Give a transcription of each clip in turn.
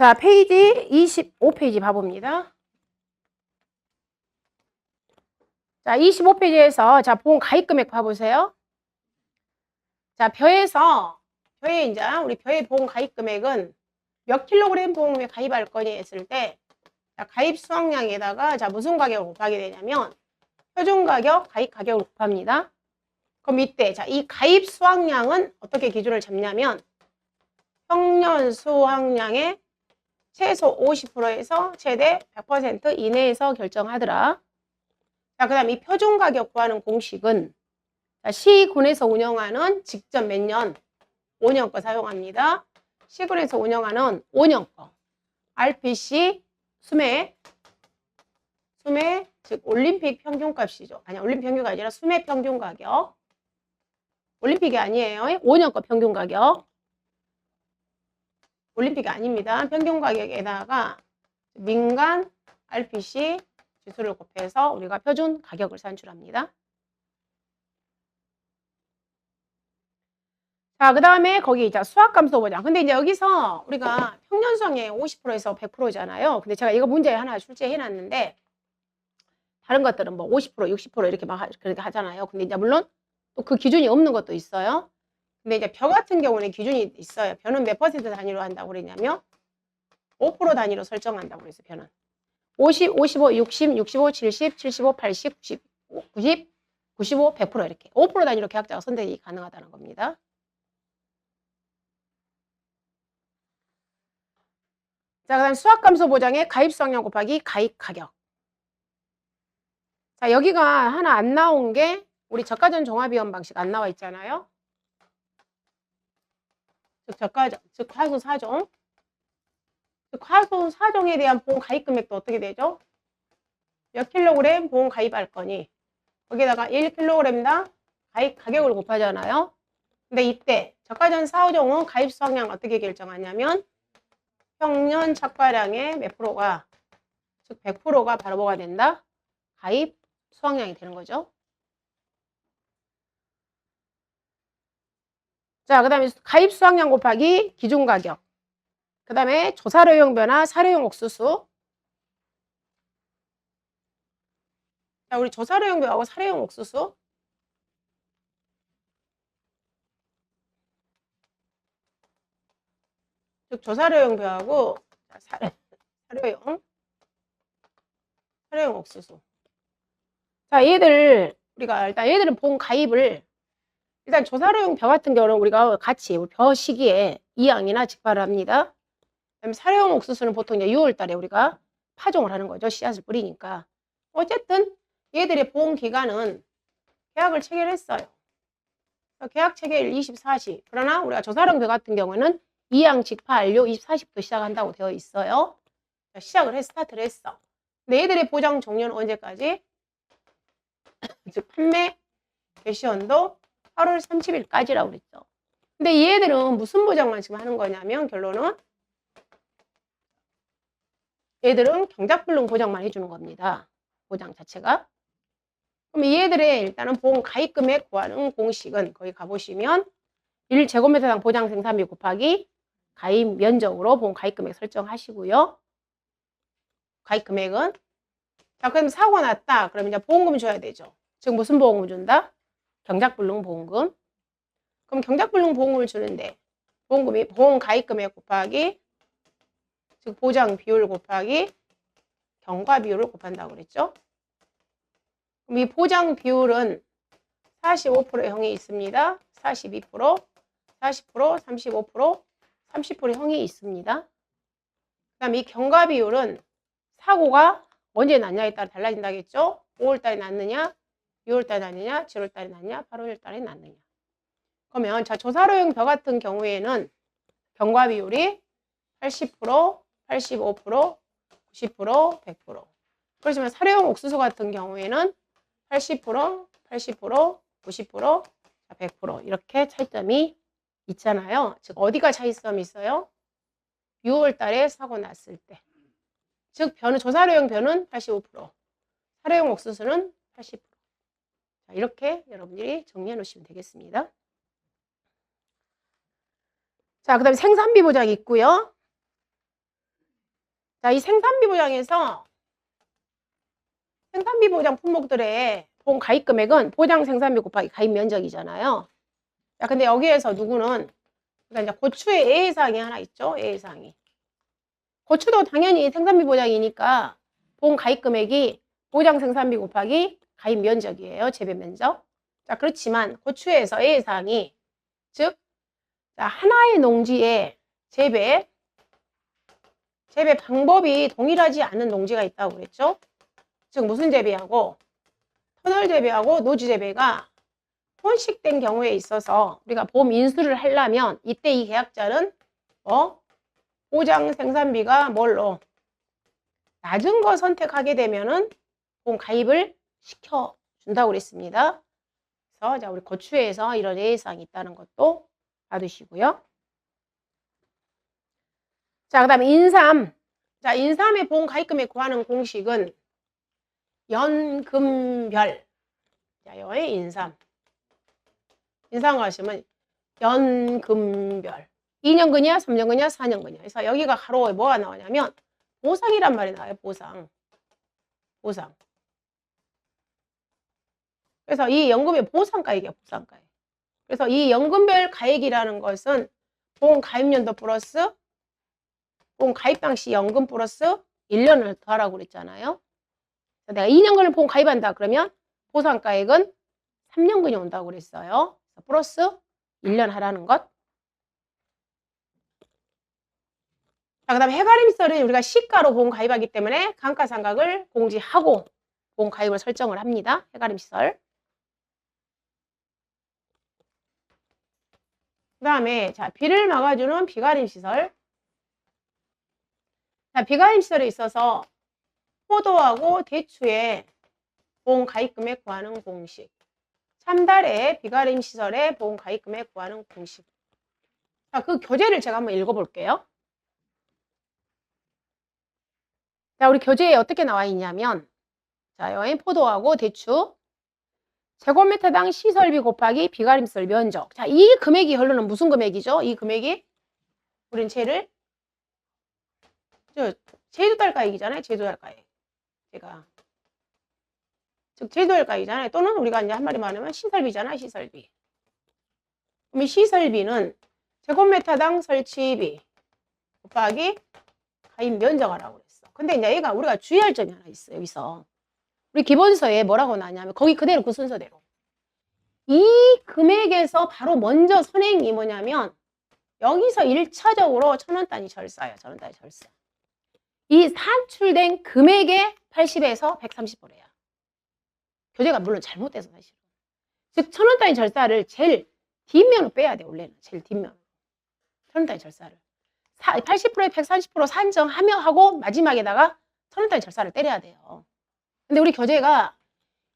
자, 페이지 25페이지 봐봅니다. 자, 25페이지에서 자, 보험 가입 금액 봐보세요. 자, 벼에 이제 우리 벼의 보험 가입 금액은 몇 킬로그램 보험에 가입할 거니 했을 때 자, 가입 수확량에다가 자, 무슨 가격을 곱하게 되냐면 표준 가격, 가입 가격을 곱합니다. 그럼 이때 자, 이 가입 수확량은 어떻게 기준을 잡냐면 평년 수확량의 최소 50%에서 최대 100% 이내에서 결정하더라. 자, 그 다음 이 표준 가격 구하는 공식은 자, 시군에서 운영하는 직접 몇 년? 5년 거 사용합니다. 시군에서 운영하는 5년 거. RPC 수매, 즉 올림픽 평균값이죠. 아니, 올림픽 평균가 아니라 수매 평균 가격. 올림픽이 아니에요. 5년 거 평균 가격. 올림픽이 아닙니다. 평균 가격에다가 민간 RPC 지수를 곱해서 우리가 표준 가격을 산출합니다. 자, 그 다음에 거기 이제 수학감소 보자. 근데 이제 여기서 우리가 평년수확량의 50%에서 100%잖아요. 근데 제가 이거 문제 하나 출제해 놨는데 다른 것들은 뭐 50%, 60% 이렇게 막 그렇게 하잖아요. 근데 이제 물론 또 그 기준이 없는 것도 있어요. 근데 이제 벼 같은 경우는 기준이 있어요. 벼는 몇 %, 단위로 한다고 그랬냐면 5% 단위로 설정한다고 그랬어요. 벼는 50, 55, 60, 65, 70, 75, 80, 90, 95, 100% 이렇게 5% 단위로 계약자가 선택이 가능하다는 겁니다. 자, 그 다음 수학감소 보장의 가입 수확량 곱하기 가입 가격. 자, 여기가 하나 안 나온 게 우리 저가전 종합위험 방식 안 나와 있잖아요. 즉 저가전, 즉 화수 4종. 즉 화수 4종에 대한 보험 가입 금액도 어떻게 되죠? 몇 킬로그램 보험 가입할 거니? 거기다가 1kg당 가입 가격을 곱하잖아요. 근데 이때 저가전 4호종은 가입 수확량 어떻게 결정하냐면 평년 착과량의 몇 프로가, 즉 100%가 바로 뭐가 된다? 가입 수확량이 되는 거죠. 자, 그 다음에 가입 수확량 곱하기 기준 가격. 그 다음에 조사료용 변화, 사료용 옥수수. 자, 우리 조사료용 벼하고 사료용 옥수수. 즉 조사료용 벼하고 사료용 옥수수. 자, 얘들 우리가 일단 얘들은 보험 가입을 일단 조사료용 벼 같은 경우는 우리가 같이 벼 시기에 이양이나 직발을 합니다. 그다음에 사료용 옥수수는 보통 이제 6월 달에 우리가 파종을 하는 거죠. 씨앗을 뿌리니까. 어쨌든 얘들의 보험 기간은 계약을 체결했어요. 계약 체결 24시. 그러나 우리가 조사료용 벼 같은 경우는 이양 직파 완료 24시부터 시작한다고 되어 있어요. 시작을 해 스타트를 했어. 근데 얘들의 보장 종료는 언제까지? 즉 판매 개시연도 8월 30일까지라고 그랬죠. 근데 얘들은 무슨 보장만 지금 하는 거냐면 결론은 얘들은 경작불능 보장만 해주는 겁니다. 보장 자체가. 그럼 얘들의 일단은 보험 가입 금액 구하는 공식은 거기 가보시면 1제곱미터당 보장 생산비 곱하기 가입 면적으로 보험 가입 금액 설정하시고요. 가입 금액은 자, 그럼 사고 났다. 그러면 이제 보험금 줘야 되죠. 즉 무슨 보험금 준다? 경작불능 보험금. 그럼 경작불능 보험금을 주는데 보험금이 보험 가입 금액 곱하기 즉 보장 비율 곱하기 경과 비율을 곱한다고 그랬죠. 그럼 이 보장 비율은 45%의 형이 있습니다. 42%, 40%, 35%, 30%의 형이 있습니다. 그 다음 이 경과 비율은 사고가 언제 났냐에 따라 달라진다겠죠. 5월달에 났느냐, 6월달에 났느냐, 7월달에 났느냐, 8월달에 났느냐. 그러면 자 조사료용 벼 같은 경우에는 경과 비율이 80%, 85%, 90%, 100%. 그렇지만 사료용 옥수수 같은 경우에는 80%, 80%, 90%, 100% 이렇게 차이점이 있잖아요. 즉 어디가 차이점이 있어요? 6월 달에 사고 났을 때. 즉 벼는 조사료용 벼는 85%, 사료용 옥수수는 80%. 자, 이렇게 여러분들이 정리해 놓으시면 되겠습니다. 자, 그다음에 생산비 보장이 있고요. 자, 이 생산비 보장에서 생산비 보장 품목들의 본 가입 금액은 보장 생산비 곱하기 가입 면적이잖아요. 자, 근데 여기에서 누구는 그러니까 이제 고추의 A사항이 하나 있죠. A사항이. 고추도 당연히 생산비 보장이니까 본 가입 금액이 보장 생산비 곱하기 가입 면적이에요. 재배 면적. 자, 그렇지만 고추에서 A사항이 즉 자, 하나의 농지에 재배 방법이 동일하지 않은 농지가 있다고 그랬죠. 즉 무슨 재배하고 터널 재배하고 노지 재배가 혼식된 경우에 있어서 우리가 보험 인수를 하려면 이때 이 계약자는 보장 생산비가 뭘로 낮은 거 선택하게 되면은 보험 가입을 시켜준다고 그랬습니다. 그래서 자, 우리 고추에서 이런 예외사항이 있다는 것도 봐두시고요. 자, 그 다음에 인삼. 자, 인삼의 보험 가입금액 구하는 공식은 연금별. 자, 여의 인삼. 인삼 가시면 연금별. 2년근이야, 3년근이야, 4년근이야. 그래서 여기가 가로에 뭐가 나오냐면 보상이란 말이 나와요. 보상. 보상. 그래서 이 연금의 보상가액이야. 보상가액. 그래서 이 연금별 가액이라는 것은 보험 가입연도 플러스 보험 가입 당시 연금 플러스 1년을 더하라고 그랬잖아요. 내가 2년근을 보험 가입한다 그러면 보상가액은 3년근이 온다고 그랬어요. 플러스 1년 하라는 것. 자, 그 다음에 해가림설은 우리가 시가로 보험 가입하기 때문에 감가상각을 공지하고 보험 가입을 설정을 합니다. 해가림시설. 그 다음에 자, 비를 막아주는 비가림시설. 자, 비가림시설에 있어서 포도하고 대추의 보험 가입금액 구하는 공식. 참달의 비가림시설의 보험 가입금액 구하는 공식. 자, 그 교재를 제가 한번 읽어볼게요. 자, 우리 교재에 어떻게 나와 있냐면, 자, 여기 포도하고 대추 제곱미터당 시설비 곱하기 비가림시설 면적. 자, 이 금액이 흐르는 무슨 금액이죠? 이 금액이 우린 쟤를 제조달 가액이잖아요. 제조달 가액. 제가 즉 제조달 가액이잖아요. 또는 우리가 이제 한마디 말하면 시설비잖아요. 시설비. 그럼 이 시설비는 제곱미터당 설치비 곱하기 가입 면적하라고 그랬어. 근데 이제 얘가 우리가 주의할 점이 하나 있어요. 여기서 우리 기본서에 뭐라고 나냐면 거기 그대로 그 순서대로 이 금액에서 바로 먼저 선행이 뭐냐면 여기서 1차적으로 1,000원 단위 절사예요. 1,000원 단위 절사. 이 산출된 금액의 80에서 130%야. 교재가 물론 잘못돼서 사실은. 즉 1,000원 단위 절사를 제일 뒷면으로 빼야 돼. 원래는 제일 뒷면. 1,000원 단위 절사를. 80%에 130% 산정하며 하고 마지막에다가 1,000원 단위 절사를 때려야 돼요. 근데 우리 교재가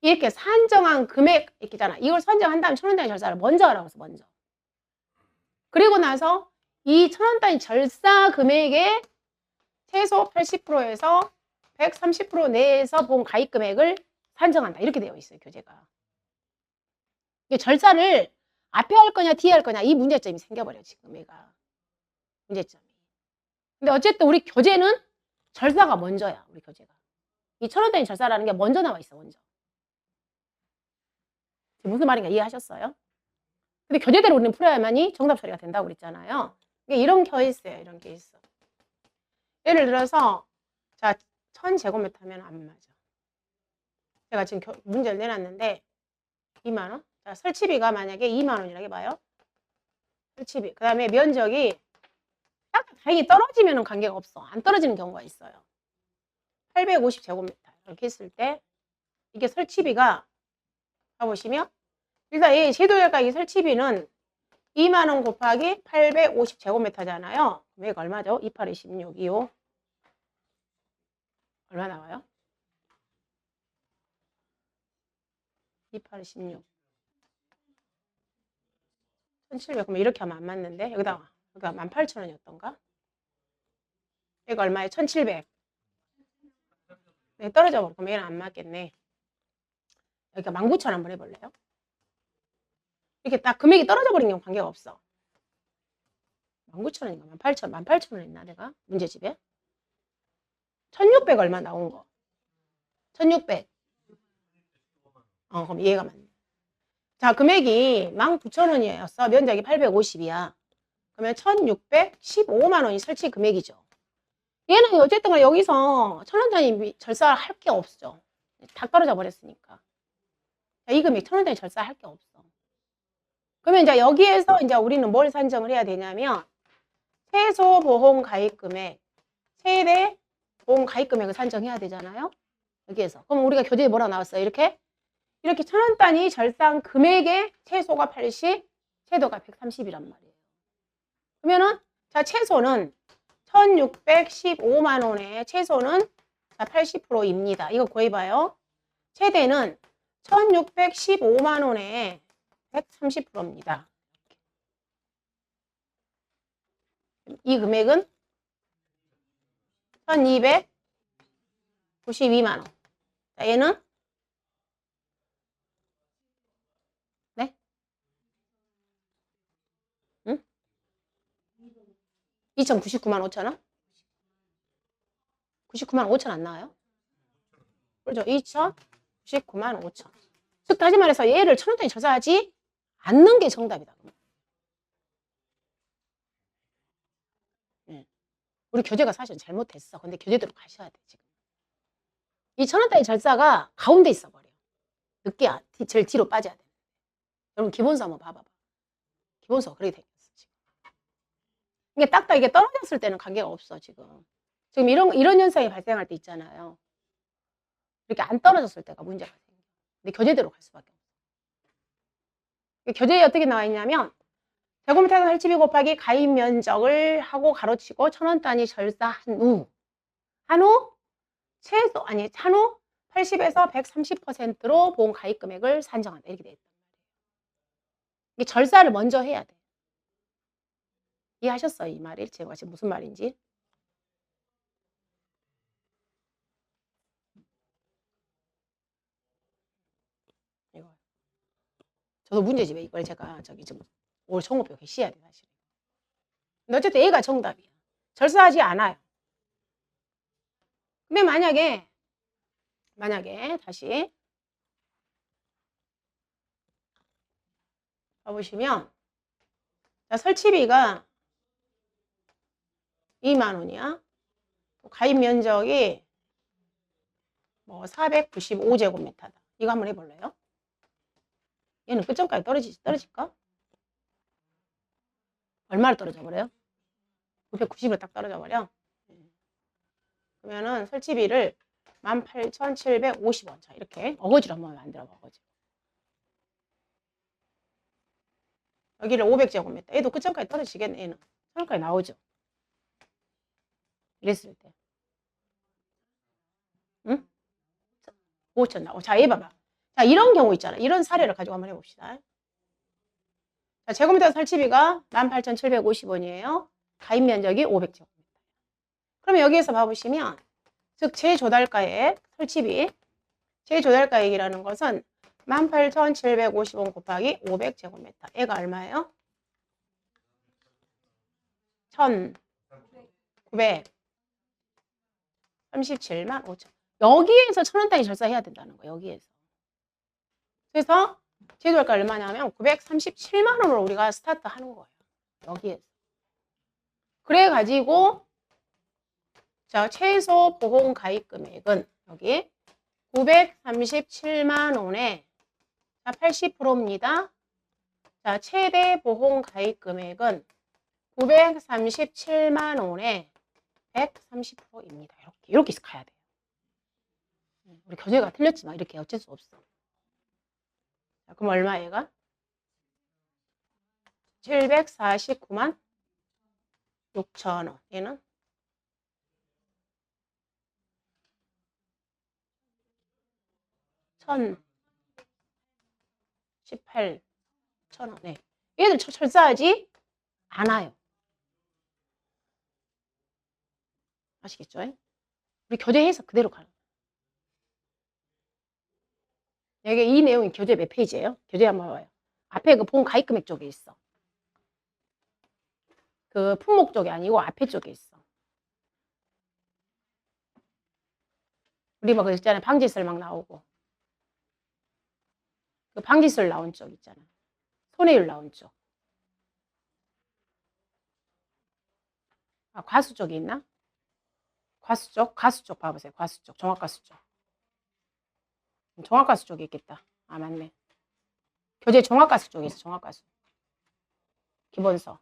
이렇게 산정한 금액 있잖아. 이걸 산정한 다음에 1,000원 단위 절사를 먼저 하라고 해서 먼저. 그리고 나서 이 1,000원 단위 절사 금액의 최소 80%에서 130% 내에서 본 가입 금액을 산정한다. 이렇게 되어 있어요. 교재가. 이게 절사를 앞에 할 거냐 뒤에 할 거냐 이 문제점이 생겨버려 지금 얘가. 문제점이. 근데 어쨌든 우리 교재는 절사가 먼저야. 우리 교재가. 이 1,000원 단위 절사라는 게 먼저 나와 있어. 먼저. 무슨 말인가 이해하셨어요? 근데 교재대로 우리는 풀어야만이 정답 처리가 된다고 그랬잖아요. 이게 이런 케이스예요. 이런 케이스. 예를 들어서 자 1000제곱미터면 안 맞아. 제가 지금 문제를 내놨는데 2만 원. 자, 설치비가 만약에 2만 원이라고 해봐요. 설치비. 그 다음에 면적이 딱 다행히 떨어지면 관계가 없어. 안 떨어지는 경우가 있어요. 850제곱미터 이렇게 했을 때 이게 설치비가 가보시면 일단 이 제도열가액 설치비는 2만 원 곱하기 850제곱미터잖아요. 그럼 이거 얼마죠? 28에 16, 25. 얼마 나와요? 28에 16. 1700. 그럼 이렇게 하면 안 맞는데? 여기다가 18,000원이었던가? 이거 얼마예요? 1700. 네, 떨어져 버려. 그럼 얘는 안 맞겠네. 여기가 19,000원 한번 해볼래요? 이렇게 딱 금액이 떨어져 버린 경우 관계가 없어. 19,000원인가? 18,000원 했나 내가? 문제집에? 1600 얼마 나온 거? 1600. 그럼 이해가 맞네. 자, 금액이 19,000원이었어. 면적이 850이야. 그러면 1615만 원이 설치 금액이죠. 얘는 어쨌든 간에 여기서 1,000원짜리 절사할 게 없죠. 다 떨어져 버렸으니까. 이 금액 1,000원짜리 절사할 게 없어. 그러면 이제 여기에서 이제 우리는 뭘 산정을 해야 되냐면 최소 보험 가입 금액, 최대 보험 가입 금액을 산정해야 되잖아요. 여기에서. 그럼 우리가 교재에 뭐라 나왔어요? 이렇게 1,000원 단위 절상 금액의 최소가 80, 최대가 130이란 말이에요. 그러면은 자, 최소는 1,615만 원의 최소는 80%입니다. 이거 구해봐요. 최대는 1,615만 원에 130%입니다. 이 금액은 1,292만 원. 자, 얘는 네? 응? 2,099만 5천 원? 99만 5천 안 나와요? 그렇죠. 2,099만 5천. 즉 다시 말해서 얘를 1,000원짜리 절사하지 않는 게 정답이다. 우리 교재가 사실 잘못했어. 근데 교재대로 가셔야 돼, 지금. 이 1,000원짜리 절사가 가운데 있어 버려. 늦게 제일 뒤로 빠져야 돼. 여러분 기본서 한번 봐봐봐. 기본서 그렇게 생겼어, 지금. 이게 딱딱 이게 떨어졌을 때는 관계가 없어, 지금. 지금 이런 현상이 발생할 때 있잖아요. 이렇게 안 떨어졌을 때가 문제가 생겨. 근데 교재대로 갈 수밖에 없어. 교재에 어떻게 나와 있냐면 제곱미터 설치비 곱하기 가입 면적을 하고 가로치고 1,000원 단위 절사한 후 한후 80에서 130%로 보험 가입 금액을 산정한다. 이렇게 돼 있단 말이에요. 이게 절사를 먼저 해야 돼. 이해하셨어요? 이 말이 제가 지금 무슨 말인지. 이거. 저도 문제집에 이걸 제가 지금 올 종업표 게시해야 돼, 사실. 근데 어쨌든 A가 정답이야. 절사하지 않아요. 근데 만약에 다시 봐보시면 자, 설치비가 2만 원이야. 가입 면적이 뭐 495제곱미터다. 이거 한번 해볼래요? 얘는 끝점까지 떨어질까? 얼마를 떨어져 버려요? 990을 딱 떨어져 버려. 그러면은 설치비를 18,750원. 자, 이렇게 어거지로 한번 만들어 봐. 어거지. 여기를 500제곱미터. 얘도 끝점까지 떨어지겠네. 얘는 1,000원까지 나오죠. 이랬을 때. 응? 5천 나오. 자, 얘 봐봐. 자, 이런 경우 있잖아. 이런 사례를 가지고 한번 해봅시다. 자, 제곱미터 설치비가 18,750원이에요. 가입 면적이 500제곱미터. 그러면 여기에서 봐보시면 즉 제조달가액 설치비 제조달가액이라는 것은 18,750원 곱하기 500제곱미터. 얘가 얼마예요? 1,937만 5천. 여기에서 1,000원 단위 절사해야 된다는 거예요. 여기에서. 그래서 제조할가 얼마냐면 937만 원으로 우리가 스타트 하는 거예요. 여기에서. 그래가지고 자, 최소 보험 가입 금액은 여기 937만 원에 자, 80%입니다. 자, 최대 보험 가입 금액은 937만 원에 130%입니다. 이렇게 가야 돼요. 우리 교재가 틀렸지만 이렇게 어쩔 수 없어. 자, 그럼 얼마 얘가? 749만 6천 원. 얘는 1,018,000원. 네. 얘들 철사하지 않아요. 아시겠죠? 우리 교재에서 그대로 가는 거예요. 여기 이 내용이 교재 몇 페이지예요? 교재 한번 봐요. 앞에 그 보험 가입 금액 쪽에 있어. 그 품목 쪽이 아니고 앞에 쪽에 있어. 우리 뭐 그 있잖아요. 방지설 막 나오고. 그 방지설 나온 쪽 있잖아. 손해율 나온 쪽. 아, 과수 쪽이 있나? 과수 쪽? 가수 쪽 봐보세요. 과수 쪽. 종합가수 쪽. 종합가수 쪽에 있겠다. 아, 맞네. 교재 종합가수 쪽에 있어. 종합가수. 기본서.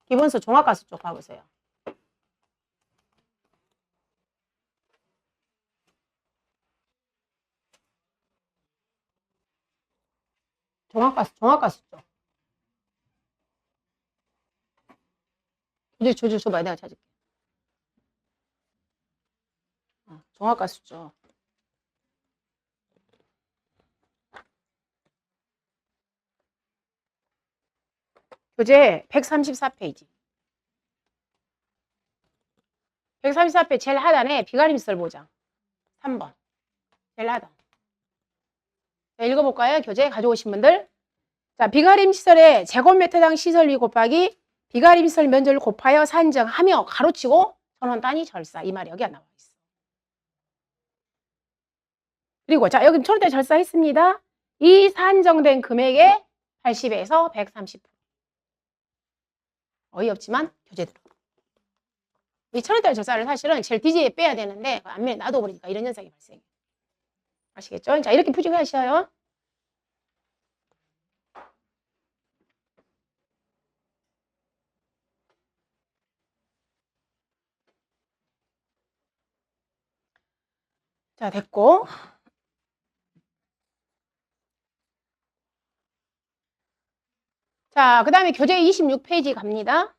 기본서 종합가수 쪽 봐보세요. 종합가수 쪽. 교재 줘봐요. 내가 찾을게. 종합가수 쪽. 교재 134페이지. 134페이지 제일 하단에 비가림시설 보장. 3번. 제일 하단. 자, 읽어볼까요? 교재 가져오신 분들. 자, 비가림시설의 제곱미터당 시설비 곱하기 비가림시설 면적을 곱하여 산정하며 가로치고 전원 단위 절사. 이 말이 여기가 나와 있어. 그리고 자, 여기 전원 단위 절사했습니다. 이 산정된 금액의 80에서 130%. 어이없지만 교재대로. 이 천원짜리 절사를 사실은 제일 뒤지에 빼야 되는데 앞면에 놔둬버리니까 이런 현상이 발생해요. 아시겠죠? 자, 이렇게 푸직하셔요. 자, 됐고. 자, 그 다음에 교재 26페이지 갑니다.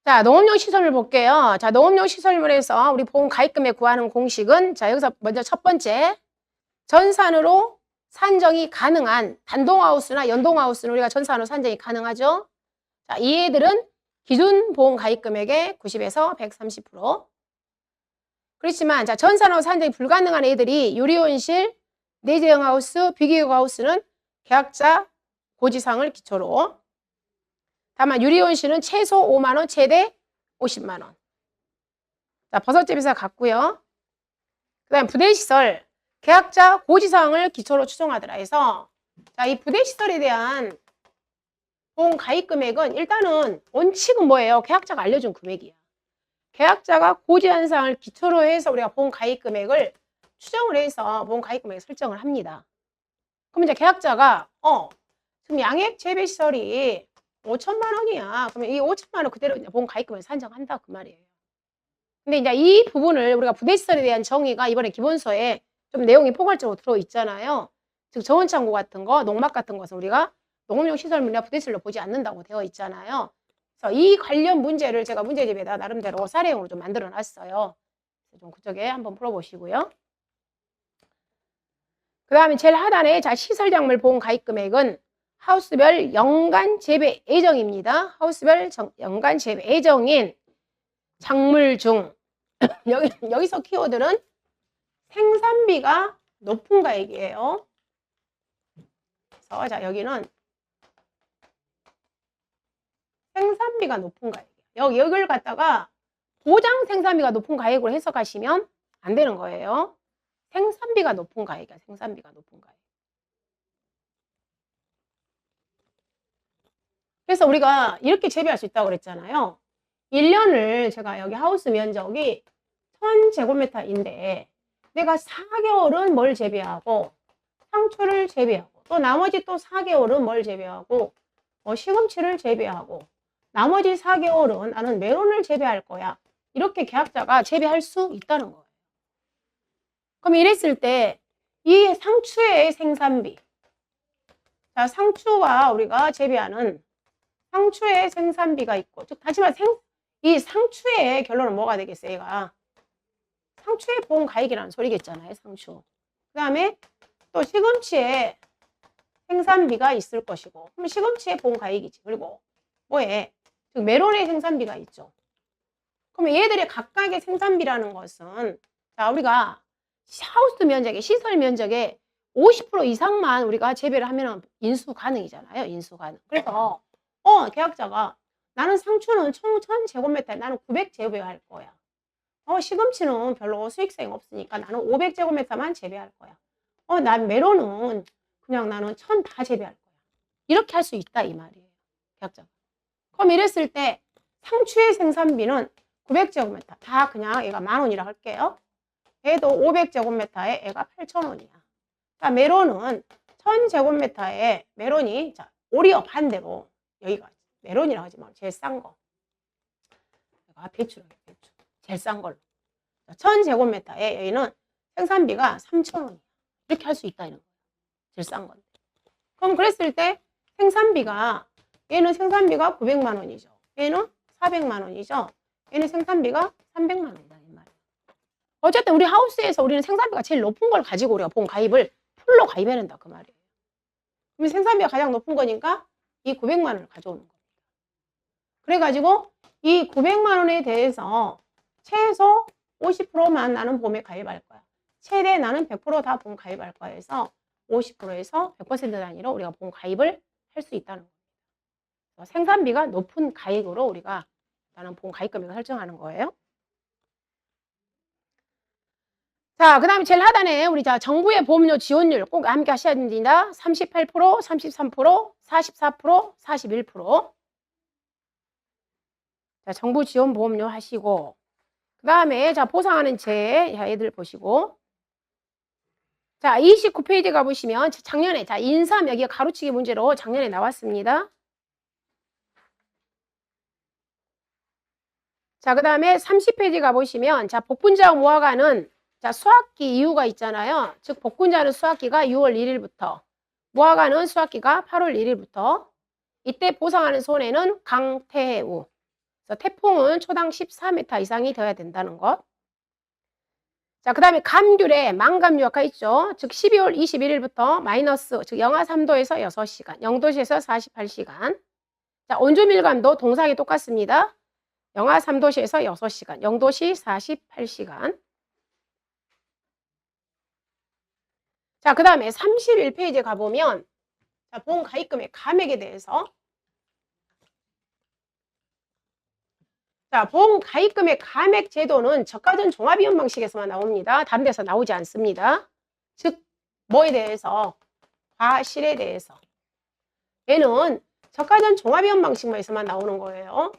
자, 농업용 시설물 볼게요. 자, 농업용 시설물에서 우리 보험 가입금액 구하는 공식은 자, 여기서 먼저 첫 번째 전산으로 산정이 가능한 단동하우스나 연동하우스는 우리가 전산으로 산정이 가능하죠. 자, 이 애들은 기준 보험 가입금액의 90에서 130%. 그렇지만 자, 전산으로 산정이 불가능한 애들이 유리온실, 내재형 하우스, 비교육 하우스는 계약자 고지사항을 기초로. 다만 유리온실은 최소 5만 원, 최대 50만 원. 자, 버섯집에서 갔고요. 그다음 부대시설 계약자 고지사항을 기초로 추정하더라 해서 자, 이 부대시설에 대한 보험 가입 금액은 일단은 원칙은 뭐예요? 계약자가 알려준 금액이야. 계약자가 고지한 사항을 기초로 해서 우리가 보험 가입 금액을 추정을 해서 보험 가입 금액을 설정을 합니다. 그럼 이제 계약자가 지금 양액 재배 시설이 5천만 원이야. 그러면 이 5천만 원 그대로 보험 가입금을 산정한다 그 말이에요. 근데 이제 이 부분을 우리가 부대시설에 대한 정의가 이번에 기본서에 좀 내용이 포괄적으로 들어있잖아요. 즉 저온창고 같은 거, 농막 같은 것은 우리가 농업용 시설물이나 부대시설로 보지 않는다고 되어 있잖아요. 그래서 이 관련 문제를 제가 문제집에다 나름대로 사례형으로 좀 만들어 놨어요. 좀 그쪽에 한번 풀어보시고요. 그 다음에 제일 하단에 자, 시설작물 보험 가입 금액은 하우스별 연간 재배 예정입니다. 하우스별 연간 재배 예정인 작물 중 여기서 키워드는 생산비가 높은 가액이에요. 그래서 자, 여기는 생산비가 높은 가액이에요. 여기를 갖다가 보장 생산비가 높은 가액으로 해석하시면 안 되는 거예요. 생산비가 높은 가액이야. 생산비가 높은 가액. 그래서 우리가 이렇게 재배할 수 있다고 그랬잖아요. 1년을 제가 여기 하우스 면적이 1000제곱미터인데 내가 4개월은 뭘 재배하고 상추를 재배하고 또 나머지 또 4개월은 뭘 재배하고 시금치를 재배하고 나머지 4개월은 나는 메론을 재배할 거야. 이렇게 계약자가 재배할 수 있다는 거예요. 그럼 이랬을 때 이 상추의 생산비, 자, 상추가 우리가 재배하는 상추의 생산비가 있고, 즉 다시 말해 이 상추의 결론은 뭐가 되겠어요? 얘가 상추의 보험 가액이라는 소리겠잖아요. 상추. 그 다음에 또 시금치의 생산비가 있을 것이고, 그럼 시금치의 보험 가액이지. 그리고 뭐에 즉 메론의 생산비가 있죠. 그럼 얘들의 각각의 생산비라는 것은 자 우리가 하우스 면적의 시설 면적의 50% 이상만 우리가 재배를 하면 인수 가능이잖아요. 인수 가능. 그래서 계약자가 나는 상추는 총 1000제곱미터에 나는 900재배할 거야. 시금치는 별로 수익성이 없으니까 나는 500제곱미터만 재배할 거야. 난 메론은 그냥 나는 1000 다 재배할 거야. 이렇게 할 수 있다 이 말이에요. 계약자가. 그럼 이랬을 때 상추의 생산비는 900제곱미터 다 그냥 얘가 10,000원이라 할게요. 얘도 500제곱미터에 얘가 8,000원이야. 자, 메론은 1000제곱미터에 메론이 자, 오리어 반대로 여기가 메론이라고 하지 말고 제일 싼 거. 얘가 배추로 해, 배추. 제일 싼 걸로. 1000제곱미터에 여기는 생산비가 3,000원이야. 이렇게 할 수 있다 이런 거예요. 제일 싼 건데. 그럼 그랬을 때 생산비가 얘는 생산비가 900만 원이죠. 얘는 400만 원이죠. 얘는 생산비가 300만 원이다 이 말이에요. 어쨌든 우리 하우스에서 우리는 생산비가 제일 높은 걸 가지고 우리가 보험 가입을 풀로 가입해야 된다 그 말이에요. 그럼 생산비가 가장 높은 거니까 이 900만 원을 가져오는 겁니다. 그래가지고 이 900만 원에 대해서 최소 50%만 나는 보험에 가입할 거야. 최대 나는 100% 다 보험 가입할 거야 해서 50%에서 100% 단위로 우리가 보험 가입을 할 수 있다는 겁니다. 생산비가 높은 가입으로 우리가 나는 보험 가입 금액을 설정하는 거예요. 자, 그 다음에 제일 하단에 우리 자 정부의 보험료 지원율 꼭 함께 하셔야 됩니다. 38%, 33%, 44%, 41%. 자, 정부 지원 보험료 하시고 그 다음에 자 보상하는 제 애들 보시고 자 29페이지 가보시면 작년에 자 인삼 여기가 가로치기 문제로 작년에 나왔습니다. 자, 그 다음에 30페이지 가보시면 자 복분자 무화과는 자 수확기 이유가 있잖아요. 즉 복분자는 수확기가 6월 1일부터 무화과는 수확기가 8월 1일부터 이때 보상하는 손해는 강태우. 그래서 태풍은 초당 14m 이상이 되어야 된다는 것. 자, 그 다음에 감귤에 망감 유효가 있죠. 즉 12월 21일부터 마이너스 즉 영하 3도에서 6시간, 0도시에서 48시간. 자, 온주 밀감도 동상이 똑같습니다. 영하 3도시에서 6시간, 0도시 48시간. 자, 그 다음에 31페이지에 가보면 자, 보험 가입금의 감액에 대해서 자, 보험 가입금의 감액 제도는 저가전 종합이용 방식에서만 나옵니다. 다른 데서 나오지 않습니다. 즉 뭐에 대해서? 과실에 대해서. 얘는 저가전 종합이용 방식에서만 나오는 거예요.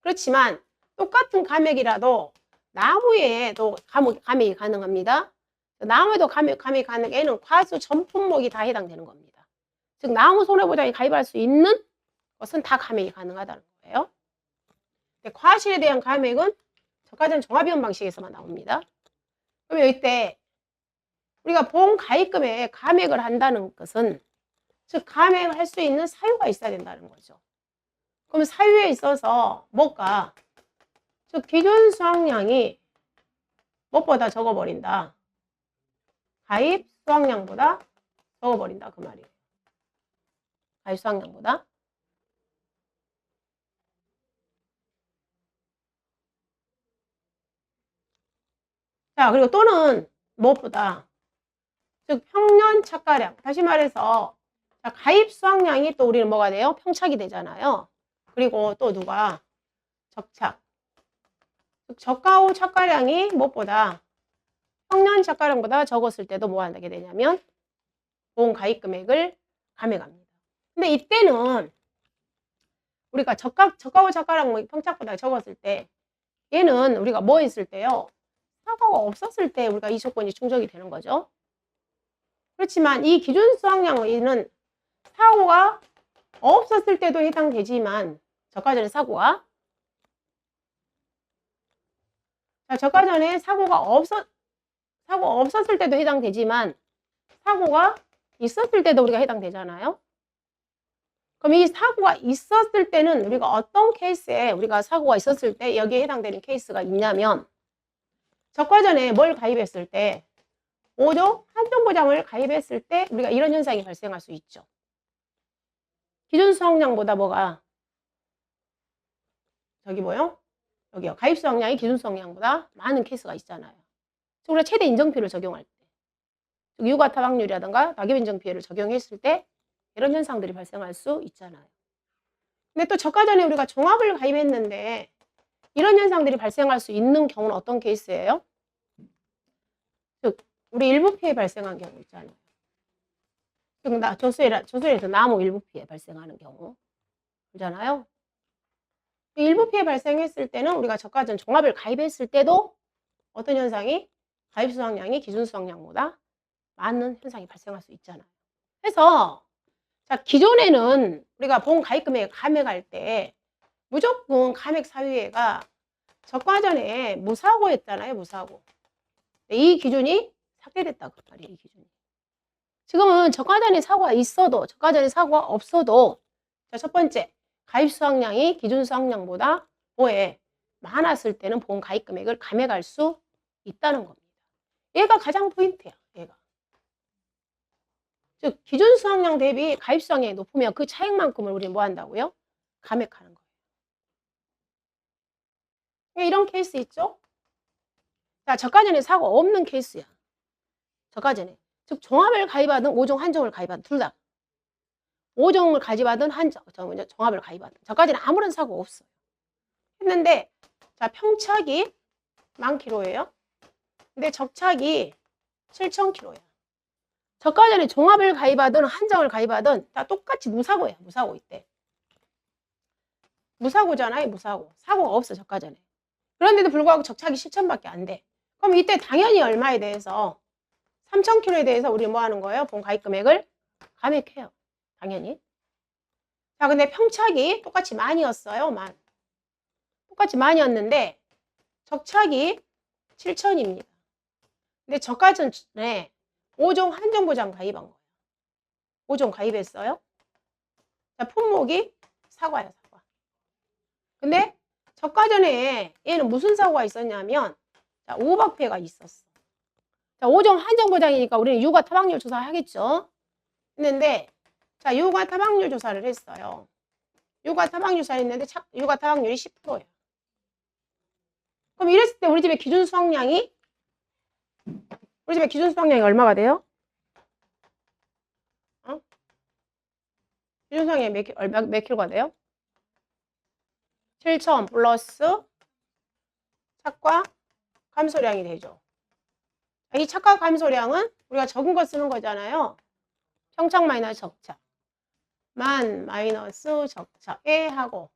그렇지만 똑같은 감액이라도 나무에도 감액이 가능합니다. 나무에도 감액이 가능. 얘는 과수 전 품목이 다 해당되는 겁니다. 즉 나무 손해보장에 가입할 수 있는 것은 다 감액이 가능하다는 거예요. 과실에 대한 감액은 저가전 종합이용 방식에서만 나옵니다. 그럼 여기 때 우리가 보험 가입금에 감액을 한다는 것은 즉 감액을 할 수 있는 사유가 있어야 된다는 거죠. 그럼 사유에 있어서 뭐가 즉 기준 수확량이 무엇보다 적어버린다. 가입 수확량보다 적어버린다 그 말이에요. 가입 수확량보다. 자, 그리고 또는 무엇보다 즉 평년 착가량. 다시 말해서 자, 가입 수확량이 또 우리는 뭐가 돼요? 평착이 되잖아요. 그리고 또 누가 적착. 즉 저가 후 착가량이 무엇보다 평년 착가량보다 적었을 때도 뭐 하게 되냐면 보험 가입 금액을 감액합니다. 근데 이때는 우리가 저가 후 착가량 평착보다 적었을 때 얘는 우리가 뭐 했을 때요? 사고가 없었을 때 우리가 이 조건이 충족이 되는 거죠. 그렇지만 이 기준 수확량은 사고가 없었을 때도 해당되지만 저가전에 사고가 자, 저가전에 사고가 없었을 때도 해당되지만 사고가 있었을 때도 우리가 해당되잖아요. 그럼 이 사고가 있었을 때는 우리가 어떤 케이스에 우리가 사고가 있었을 때 여기에 해당되는 케이스가 있냐면 저가전에 뭘 가입했을 때 5조 한정보장을 가입했을 때 우리가 이런 현상이 발생할 수 있죠. 기준 수확량보다 뭐가 저기 뭐요? 여기요. 가입 수확량이 기준 수확량보다 많은 케이스가 있잖아요. 우리가 최대 인정표를 적용할 때, 즉 유가 타박률이라든가 낙엽 인정표를 적용했을 때 이런 현상들이 발생할 수 있잖아요. 근데 또 저가 전에 우리가 종합을 가입했는데 이런 현상들이 발생할 수 있는 경우는 어떤 케이스예요? 즉 우리 일부 피해 발생한 경우 있잖아요. 즉 조수에서 나무 일부 피해 발생하는 경우 그잖아요. 일부 피해 발생했을 때는 우리가 저가 전 종합을 가입했을 때도 어떤 현상이 가입 수확량이 기준 수확량보다 많은 현상이 발생할 수 있잖아요. 그래서 자, 기존에는 우리가 보험 가입 금액 감액할 때 무조건 감액 사유예가 저가 전에 무사고였잖아요. 무사고. 이 기준이 삭제됐다고 말이에요. 이 기준이. 지금은 저가 전에 사고가 있어도 저가 전에 사고가 없어도 자, 첫 번째 가입 수확량이 기준 수확량보다 뭐에 많았을 때는 보험 가입 금액을 감액할 수 있다는 겁니다. 얘가 가장 포인트야. 얘가. 즉 기준 수확량 대비 가입 수확량이 높으면 그 차액만큼을 우리는 뭐 한다고요? 감액하는 거예요. 이런 케이스 있죠? 자, 저가 전에 사고 없는 케이스야. 저가 전에. 즉 종합을 가입하든 5종 한종을 가입하든 둘 다. 5종을 가입하든 종합을 가입하든 저가 전에 아무런 사고 없어요. 했는데 자, 평착이 10,000km예요. 근데 적착이 7,000km야. 저가 전에 종합을 가입하든 한정을 가입하든 다 똑같이 무사고예요. 무사고 이때. 무사고잖아요. 무사고. 사고가 없어. 저가 전에. 그런데도 불구하고 적착이 7,000밖에 안 돼. 그럼 이때 당연히 얼마에 대해서 3,000km에 대해서 우리 뭐 하는 거예요? 보험 가입 금액을 감액해요. 당연히. 자, 근데 평착이 똑같이 만이었어요. 똑같이 만이었는데 적착이 7,000입니다. 근데 저가 전에 5종 한정 보장 가입한 거예요. 5종 가입했어요. 자, 품목이 사과예요. 사과. 근데 저가 전에 얘는 무슨 사고가 있었냐면 자, 오박 피해가 있었어. 자, 5종 한정 보장이니까 우리는 유가 타박률 조사를 하겠죠. 했는데 자, 유가 타박률 조사를 했어요. 유가 타박률 조사를 했는데 유가 타박률이 10%예요. 그럼 이랬을 때 우리 집의 기준 수확량이 얼마가 돼요? 기준 수확량이 몇 킬로가 돼요? 7,000 플러스 착과 감소량이 되죠. 이 착과 감소량은 우리가 적은 거 쓰는 거잖아요. 평착 마이너스 적착. 만 마이너스 적착에 하고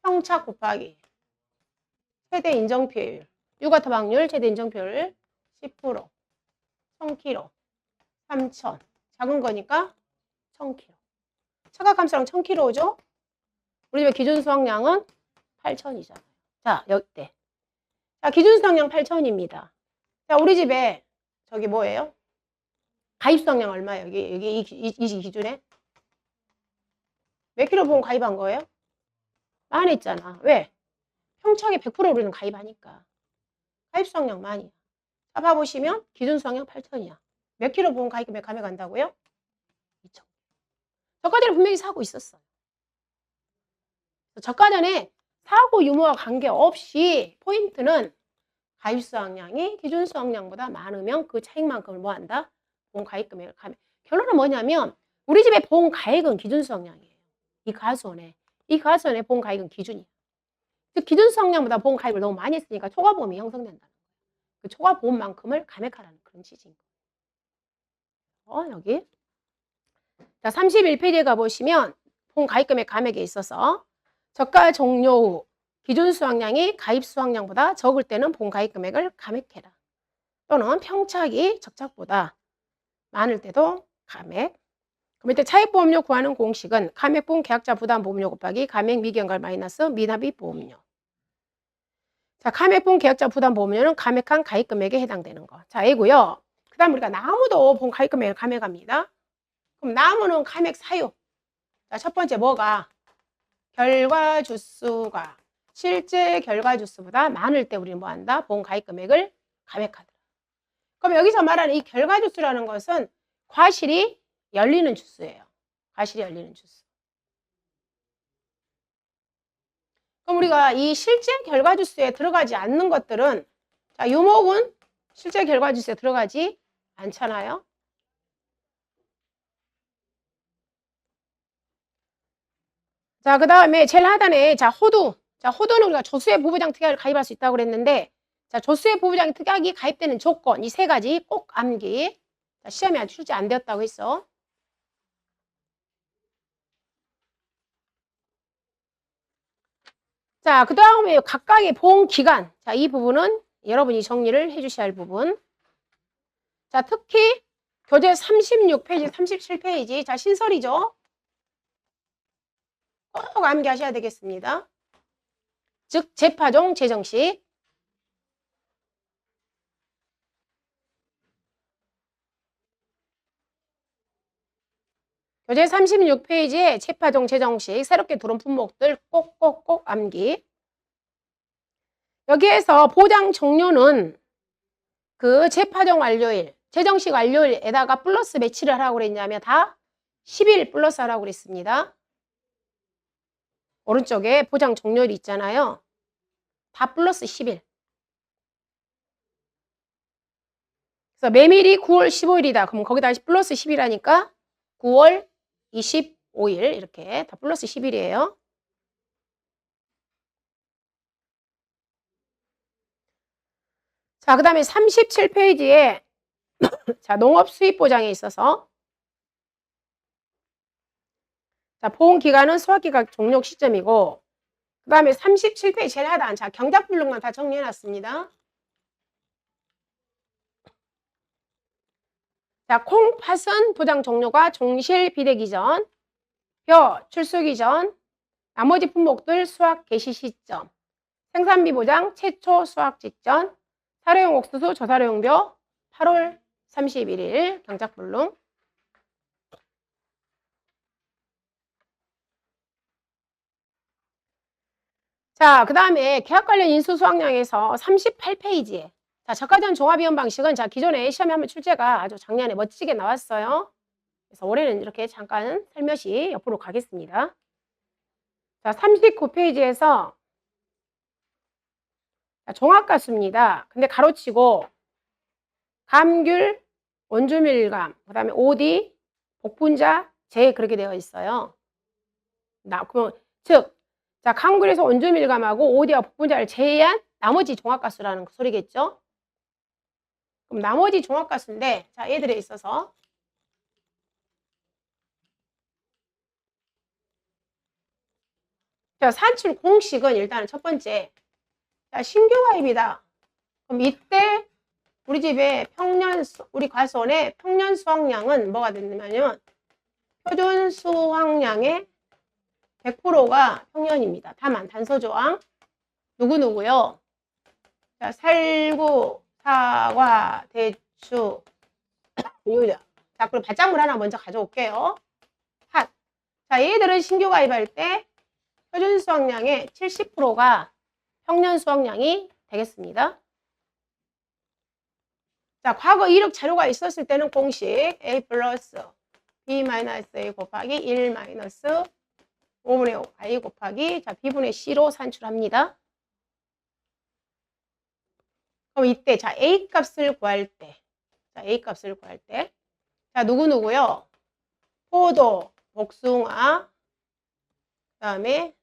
평착 곱하기 최대 인정표율. 유가 타박률 최대 인정표율 10%. 1,000kg. 3,000. 작은 거니까 1,000kg. 착과 감소량 1,000kg죠. 우리 집의 기준 수확량은 8,000이잖아요. 자, 여기. 자, 기준 수확량 8,000입니다. 자, 우리 집에 저기 뭐예요? 가입 수확량 얼마예요? 여기 이 기준에? 몇 킬로 보험 가입한 거예요? 만 있잖아. 왜? 평착에 100% 우리는 가입하니까. 가입 수확량 만이야. 자, 봐보시면 기준 수확량 8,000이야. 몇 킬로 보험 가입금액 감액한다고요? 2,000. 저가 전에 분명히 사고 있었어요. 저가 전에 사고 유무와 관계없이 포인트는 가입 수확량이 기준 수확량보다 많으면 그 차익만큼을 뭐 한다? 보험 가입 금액을 감액. 결론은 뭐냐면 우리 집의 보험 가액은 기준 수확량이에요. 이 가수원의 보험 가액은 기준이에요. 즉 기준 수확량보다 보험 가입을 너무 많이 했으니까 초과보험이 형성된다는 거예요. 그 초과보험만큼을 감액하라는 그런 취지인 거예요. 여기. 자, 31페이지에 가보시면 보험 가입 금액 감액에 있어서 저가 종료 후 기준 수확량이 가입 수확량보다 적을 때는 보험 가입 금액을 감액해라. 또는 평착이 적착보다 많을 때도 감액. 그럼 이때 차익보험료 구하는 공식은 감액보험 계약자 부담 보험료 곱하기 감액 미경과를 마이너스 미납입 보험료. 자, 감액보험 계약자 부담 보험료는 감액한 가입 금액에 해당되는 거. 자, 이고요. 그 다음 우리가 나무도 보험 가입 금액을 감액합니다. 그럼 나무는 감액 사유. 자, 첫 번째 뭐가? 결과 주수가 실제 결과 주수보다 많을 때 우리는 뭐 한다? 보험 가입 금액을 감액하더라. 그럼 여기서 말하는 이 결과 주수라는 것은 과실이 열리는 주수예요. 과실이 열리는 주수. 그럼 우리가 이 실제 결과지수에 들어가지 않는 것들은, 자, 유목은 실제 결과지수에 들어가지 않잖아요. 자, 그 다음에 제일 하단에, 자, 호두. 자, 호두는 우리가 조수의 부부장 특약을 가입할 수 있다고 그랬는데, 자, 조수의 부부장 특약이 가입되는 조건, 이 세 가지 꼭 암기. 자, 시험에 아직 출제 안 되었다고 했어. 자, 그 다음에 각각의 보험기간. 자, 이 부분은 여러분이 정리를 해주셔야 할 부분. 자, 특히 교재 36페이지, 37페이지. 자, 신설이죠. 꼭 암기하셔야 되겠습니다. 즉, 재파종, 재정식. 교재 36페이지에 재파종, 재정식, 새롭게 들어온 품목들 꼭꼭꼭 암기. 여기에서 보장 종료는 그 재파종 완료일, 재정식 완료일에다가 플러스 며칠을 하라고 그랬냐면 다 10일 플러스 하라고 그랬습니다. 오른쪽에 보장 종료일 있잖아요. 다 플러스 10일. 그래서 메밀이 9월 15일이다. 그럼 거기다 플러스 10일 하니까 9월 25일 이렇게 다 플러스 10일이에요. 자, 그 다음에 37페이지에 자, 농업 수입 보장에 있어서 자, 보험기간은 수확기간 종료 시점이고 그 다음에 37페이지 제일 하단 자, 경작불능만 다 정리해놨습니다. 자, 콩, 팥은 보장 종료가 종실 비대기 전, 벼 출수기 전, 나머지 품목들 수확 개시 시점, 생산비 보장 최초 수확 직전, 사료용 옥수수, 저사료용 벼 8월 31일 경작불능. 자, 그 다음에 계약 관련 인수 수확량에서 38페이지에 자, 저가전 종합이용 방식은 자, 기존에 시험에 한번 출제가 아주 작년에 멋지게 나왔어요. 그래서 올해는 이렇게 잠깐 살며시 옆으로 가겠습니다. 자, 39페이지에서 종합가수입니다. 근데 가로치고 감귤, 원주밀감, 그 다음에 오디, 복분자, 제 그렇게 되어 있어요. 즉, 자, 감귤에서 원주밀감하고 오디와 복분자를 제외한 나머지 종합가수라는 소리겠죠? 그럼 나머지 종합가수인데, 자, 얘들에 있어서 자, 산출 공식은 일단은 첫 번째, 자, 신규 가입이다. 그럼 이때 우리 집에 우리 과수원의 평년 수확량은 뭐가 됐냐면 표준 수확량의 100%가 평년입니다. 다만 단서조항 누구누구요? 자, 살구, 사과, 대추, 유자. 자, 그럼 밭작물 하나 먼저 가져올게요. 팥. 자, 얘들은 신규 가입할 때 표준 수확량의 70%가 평년 수확량이 되겠습니다. 자, 과거 이력 자료가 있었을 때는 공식 A 플러스 B 마이너스 A 곱하기 1 마이너스 5분의 5 I 곱하기 자, B분의 C로 산출합니다. 그럼 이때 자, A 값을 구할 때 자, A 값을 구할 때 자, 누구누구요? 포도, 복숭아, 그 다음에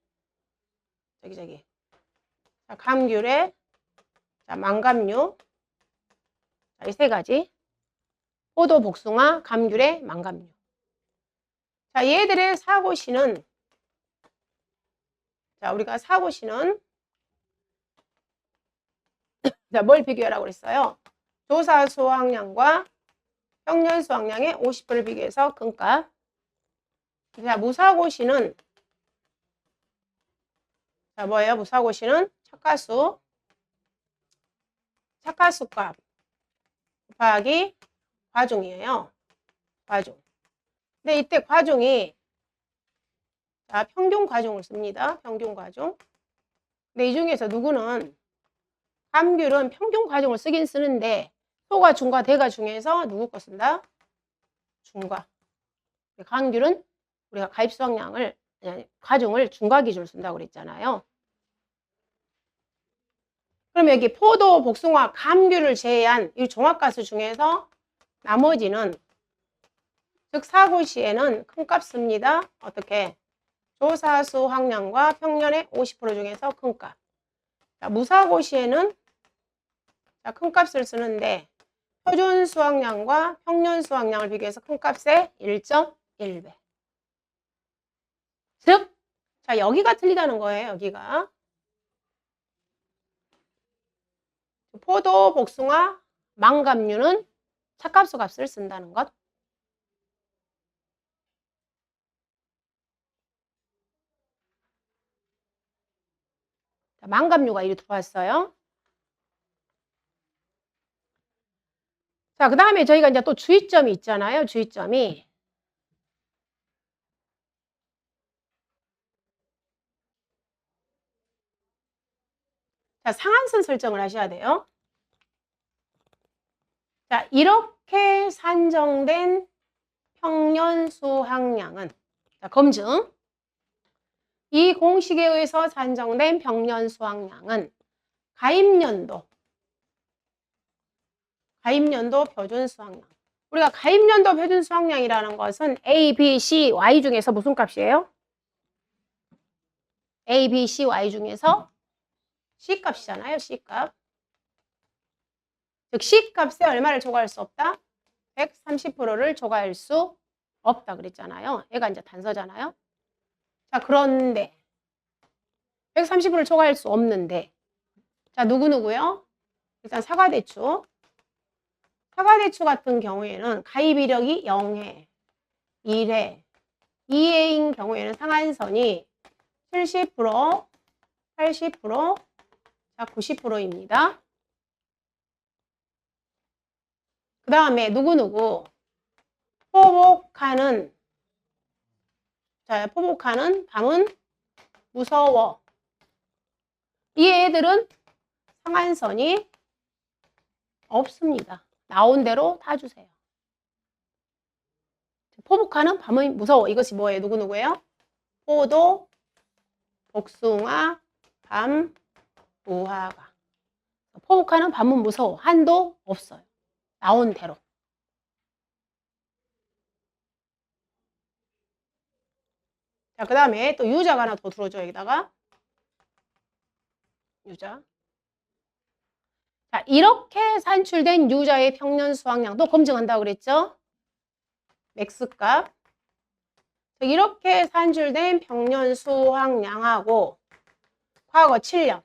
자, 감귤에 자, 망감류 자, 이 세 가지 포도, 복숭아, 감귤에 망감류. 자, 얘들의 사고시는 자, 우리가 사고시는 자, 뭘 비교하라고 그랬어요? 조사 수확량과 평년 수확량의 50%를 비교해서 근값. 자, 무사고시는 자, 뭐예요? 무사고시는 착가수 값 곱하기 과중이에요. 과중. 근데 이때 과중이 자, 평균 과중을 씁니다. 평균 과중. 근데 이 중에서 누구는 감귤은 평균 과중을 쓰긴 쓰는데 소가, 중과, 대가 중에서 누구 거 쓴다? 중과. 감귤은 우리가 가입 수확량을 과중을 중과 기준으로 쓴다고 그랬잖아요. 그럼 여기 포도, 복숭아, 감귤을 제외한 이 종합가수 중에서 나머지는 즉 사고시에는 큰 값습니다. 어떻게? 조사 수확량과 평년의 50% 중에서 큰 값. 자, 무사고시에는 큰 값을 쓰는데 표준 수확량과 평년 수확량을 비교해서 큰 값의 1.1배. 즉, 자, 여기가 틀리다는 거예요. 여기가. 포도, 복숭아, 망감류는 차값수 값을 쓴다는 것. 자, 망감류가 이리 들어왔어요. 자, 그 다음에 저희가 이제 또 주의점이 있잖아요. 주의점이. 자, 상한선 설정을 하셔야 돼요. 자, 이렇게 산정된 평년 수확량은, 자, 검증. 이 공식에 의해서 산정된 평년 수확량은 가입연도 표준 수확량. 우리가 가입연도 표준 수확량이라는 것은 A, B, C, Y 중에서 무슨 값이에요? A, B, C, Y 중에서 C 값이잖아요. C 값. 즉 C 값에 얼마를 초과할 수 없다? 130%를 초과할 수 없다 그랬잖아요. 얘가 이제 단서잖아요. 자, 그런데 130%를 초과할 수 없는데, 자, 누구누구요? 일단 사과대추. 사과대추 같은 경우에는 가입 이력이 0회, 1회, 2회인 경우에는 상한선이 70%, 80%, 자, 90%입니다. 그 다음에 누구누구 포복하는, 자, 포복하는 밤은 무서워. 이 애들은 상한선이 없습니다. 나온 대로 다 주세요. 포복하는 밤은 무서워. 이것이 뭐예요? 누구누구예요? 포도, 복숭아, 밤, 무화과. 포복하는 밤은 무서워. 한도 없어요. 나온 대로. 자, 그 다음에 또 유자가 하나 더 들어줘, 여기다가. 유자. 자, 이렇게 산출된 유자의 평년 수확량도 검증한다고 그랬죠? 맥스값. 이렇게 산출된 평년 수확량하고 과거 7년,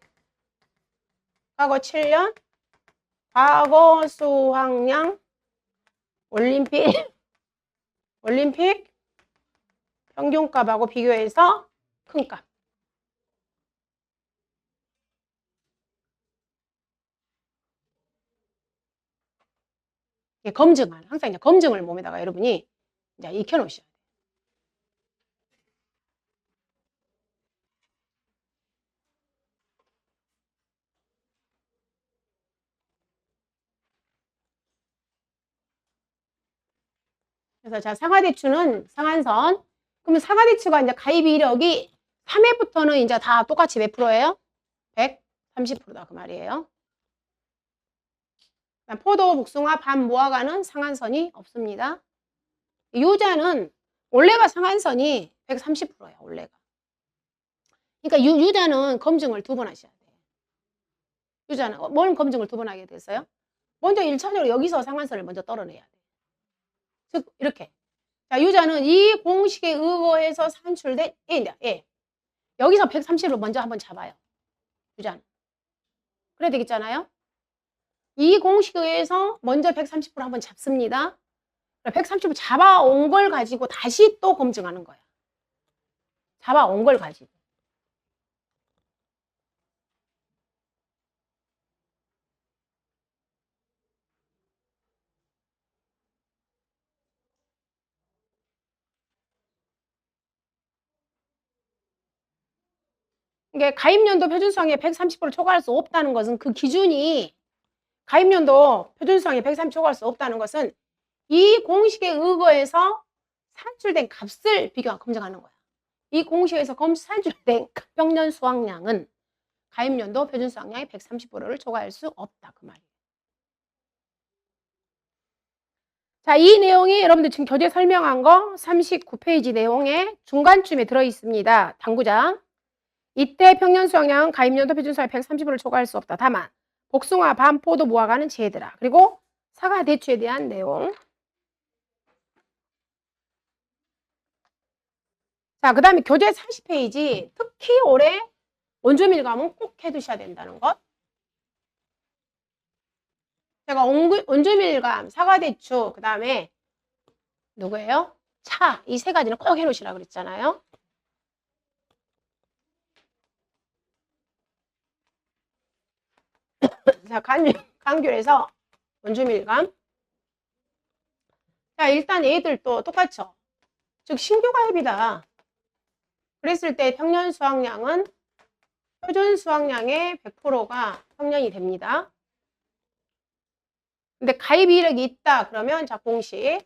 과거 수확량 올림픽 평균값하고 비교해서 큰 값. 검증한, 항상 이제 검증을 몸에다가 여러분이 이제 익혀 놓으셔야 돼요. 그래서 자, 사과대추는 상한선. 그러면 사과대추가 이제 가입 이력이 3회부터는 이제 다 똑같이 몇 프로예요? 130%다 그 말이에요. 포도, 복숭아, 밤, 무화과는 상한선이 없습니다. 유자는 원래가 상한선이 130%예요. 원래가. 그러니까 유자는 검증을 2번 하셔야 돼요. 유자는 뭘 검증을 2번 하게 됐어요? 먼저 1차적으로 여기서 상한선을 먼저 떨어내야 돼요. 즉 이렇게. 자, 유자는 이 공식에 의거해서 산출된 예. 여기서 130을 먼저 한번 잡아요. 유자는. 그래야 되겠잖아요. 이 공식에 의해서 먼저 130% 한번 잡습니다. 130% 잡아온 걸 가지고 다시 또 검증하는 거야. 잡아온 걸 가지고. 이게 가입연도 표준수확량에 130%를 초과할 수 없다는 것은 그 기준이 가입연도 표준수확량에 130% 초과할 수 없다는 것은 이 공식에 의거해서 산출된 값을 검증하는 거야. 이 공식에서 산출된 평년 수확량은 가입연도 표준 수학량의 130%를 초과할 수 없다. 그 말이에요. 자, 이 내용이 여러분들 지금 교재 설명한 거 39페이지 내용의 중간쯤에 들어있습니다. 당구장. 이때 평년 수확량은 가입연도 표준 수확의 130%를 초과할 수 없다. 다만 복숭아, 밤, 포도, 무화과는 제외되라. 그리고 사과, 대추에 대한 내용. 자, 그 다음에 교재 40페이지 특히 올해 원주밀감은 꼭 해두셔야 된다는 것. 제가 원주밀감, 사과, 대추, 그 다음에 누구예요? 차, 이 세 가지는 꼭 해놓으시라고 그랬잖아요. 자, 간귤에서 원주밀감. 자, 일단 얘들도 똑같죠. 즉 신규 가입이다. 그랬을 때 평년 수확량은 표준 수확량의 100%가 평년이 됩니다. 근데 가입 이력이 있다 그러면 자 공식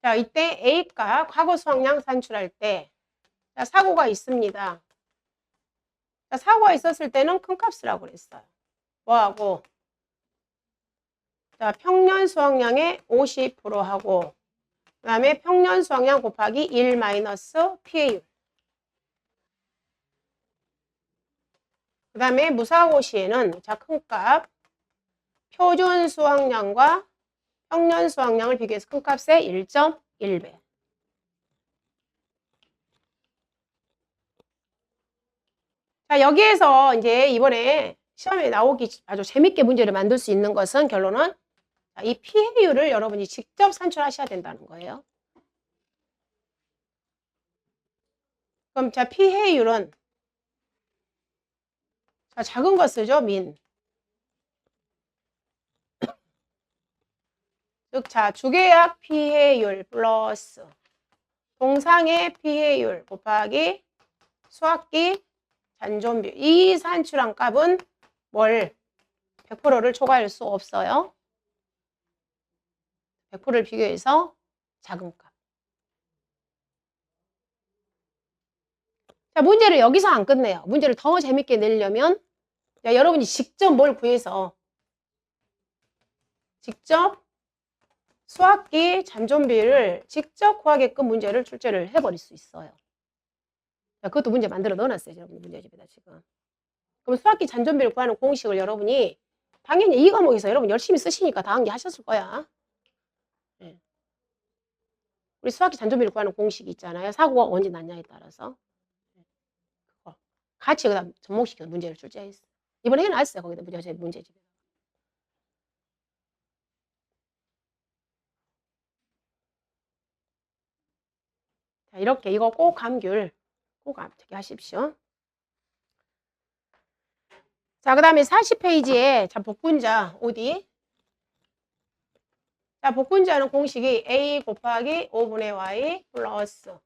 자 이때 A가 과거 수확량 산출할 때 자, 사고가 있습니다. 자, 사고가 있었을 때는 큰 값이라고 그랬어요. 뭐하고 자 평년 수확량의 50% 하고 그 다음에 평년 수확량 곱하기 1 마이너스 피해율. 그 다음에 무사고 시에는 자 큰 값 표준 수확량과 평년 수확량을 비교해서 큰 값의 1.1배. 자, 여기에서 이제 이번에 시험에 나오기 아주 재밌게 문제를 만들 수 있는 것은 결론은 이 피해율을 여러분이 직접 산출하셔야 된다는 거예요. 그럼 자, 피해율은 자, 작은 거 쓰죠, 민. 즉, 자, 주계약 피해율 플러스 동상의 피해율 곱하기 수학기 잔존비. 이 산출한 값은 뭘 100%를 초과할 수 없어요. 100%를 비교해서 작은 값. 자, 문제를 여기서 안 끝내요. 문제를 더 재밌게 내려면 자, 여러분이 직접 뭘 구해서 직접 수학기 잔존비를 직접 구하게끔 문제를 출제를 해버릴 수 있어요. 자, 그것도 문제 만들어 넣어놨어요. 여러분 문제집에다 지금. 그럼 수학기 잔존비를 구하는 공식을 여러분이 당연히 이 과목에서 여러분 열심히 쓰시니까 다 한 게 하셨을 거야. 네. 우리 수학기 잔존비를 구하는 공식이 있잖아요. 사고가 언제 났냐에 따라서. 그거 같이 그다음 접목시켜서 문제를 출제했어요. 이번에 해놨어요. 거기다 문제집에. 자, 이렇게 이거 꼭 감귤 꼭 어떻게 하십시오. 자, 그 다음에 40페이지에 자, 복분자 어디? 자, 복분자는 공식이 A 곱하기 5분의 Y 플러스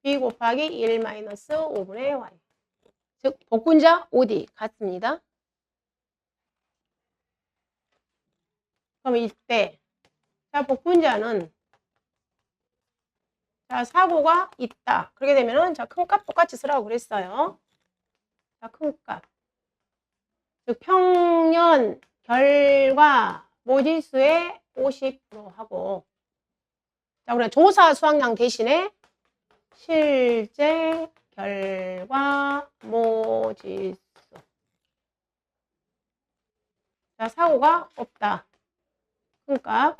B 곱하기 1 마이너스 5분의 Y. 즉, 복분자 OD 같습니다. 그럼 이때 자, 복분자는 자, 사고가 있다. 그렇게 되면은 자, 큰 값 똑같이 쓰라고 그랬어요. 자, 큰 값. 즉, 평년 결과 모지수의 50% 하고 자, 그래 조사 수확량 대신에 실제 결과 모지수. 자, 사고가 없다. 그러니까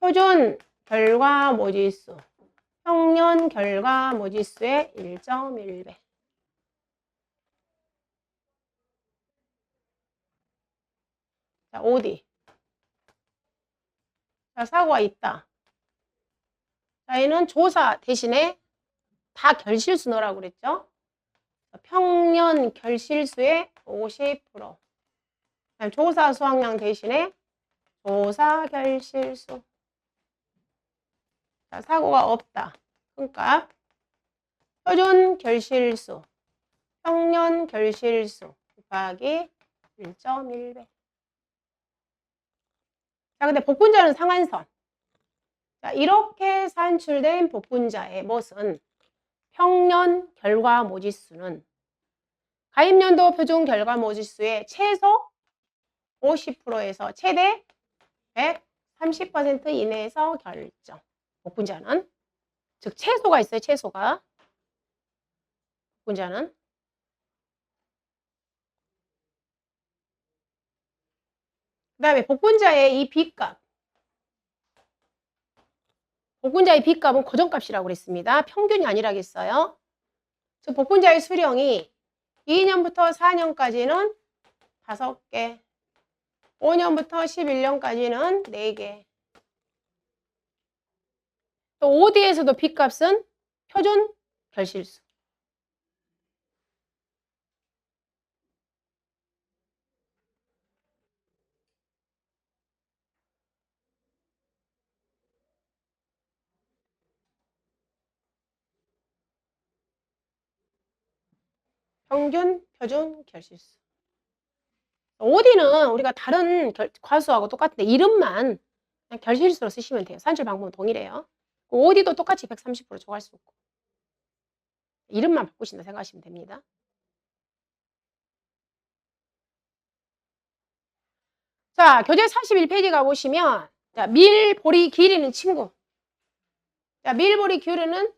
표준 결과 모지수, 평년 결과 모지수의 1.1배. 자, OD. 자, 사고가 있다. 자, 얘는 조사 대신에 다 결실수 넣으라고 그랬죠? 평년 결실수의 50%. 조사 수확량 대신에 조사 결실수. 자, 사고가 없다. 그러니까 표준 결실수, 평년 결실수 곱하기 1.1배. 자, 근데 복분자는 상한선. 자, 이렇게 산출된 복분자의 무엇은 평년 결과 모지수는 가입연도 표준 결과 모지수의 최소 50%에서 최대 130% 이내에서 결정. 복분자는 즉 최소가 있어요. 최소가. 복분자는 그 다음에 복분자의 이 B값. 복분자의 B값은 고정값이라고 그랬습니다. 평균이 아니라겠어요. 즉 복분자의 수령이 2년부터 4년까지는 5개, 5년부터 11년까지는 4개. 또 OD에서도 B값은 표준 결실수. 평균 표준 결실수. OD는 우리가 다른 과수하고 똑같은데 이름만 그냥 결실수로 쓰시면 돼요. 산출 방법은 동일해요. OD도 똑같이 130% 조할 수 있고 이름만 바꾸신다 생각하시면 됩니다. 자, 교재 41페이지 가보시면 자, 밀, 보리, 길이는 친구. 자, 밀, 보리, 기울이는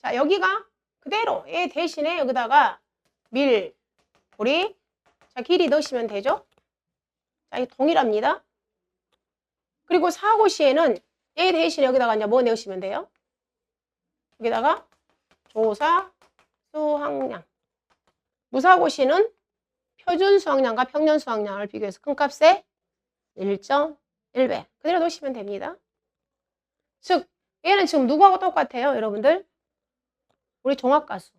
자, 여기가 그대로 얘 대신에 여기다가 밀, 보리, 자, 길이 넣으시면 되죠. 자, 이거 동일합니다. 그리고 사고시에는 얘 대신에 여기다가 이제 뭐 넣으시면 돼요? 여기다가 조사 수확량. 무사고시는 표준 수확량과 평년 수확량을 비교해서 큰 값에 1.1배. 그대로 넣으시면 됩니다. 즉, 얘는 지금 누구하고 똑같아요, 여러분들? 우리 종합가수.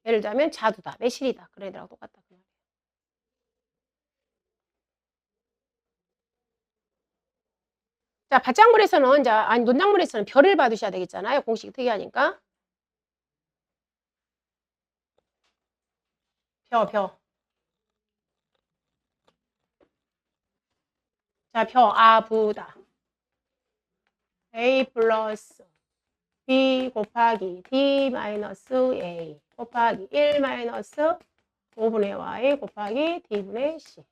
예를 들자면 자두다, 매실이다. 그런 애들하고 똑같다. 자, 밭작물에서는, 아니, 논작물에서는 별을 받으셔야 되겠잖아요. 공식이 특이하니까. 벼. 자, 아부다. A 플러스 B 곱하기 D 마이너스 A 곱하기 1 마이너스 5분의 Y 곱하기 D분의 C.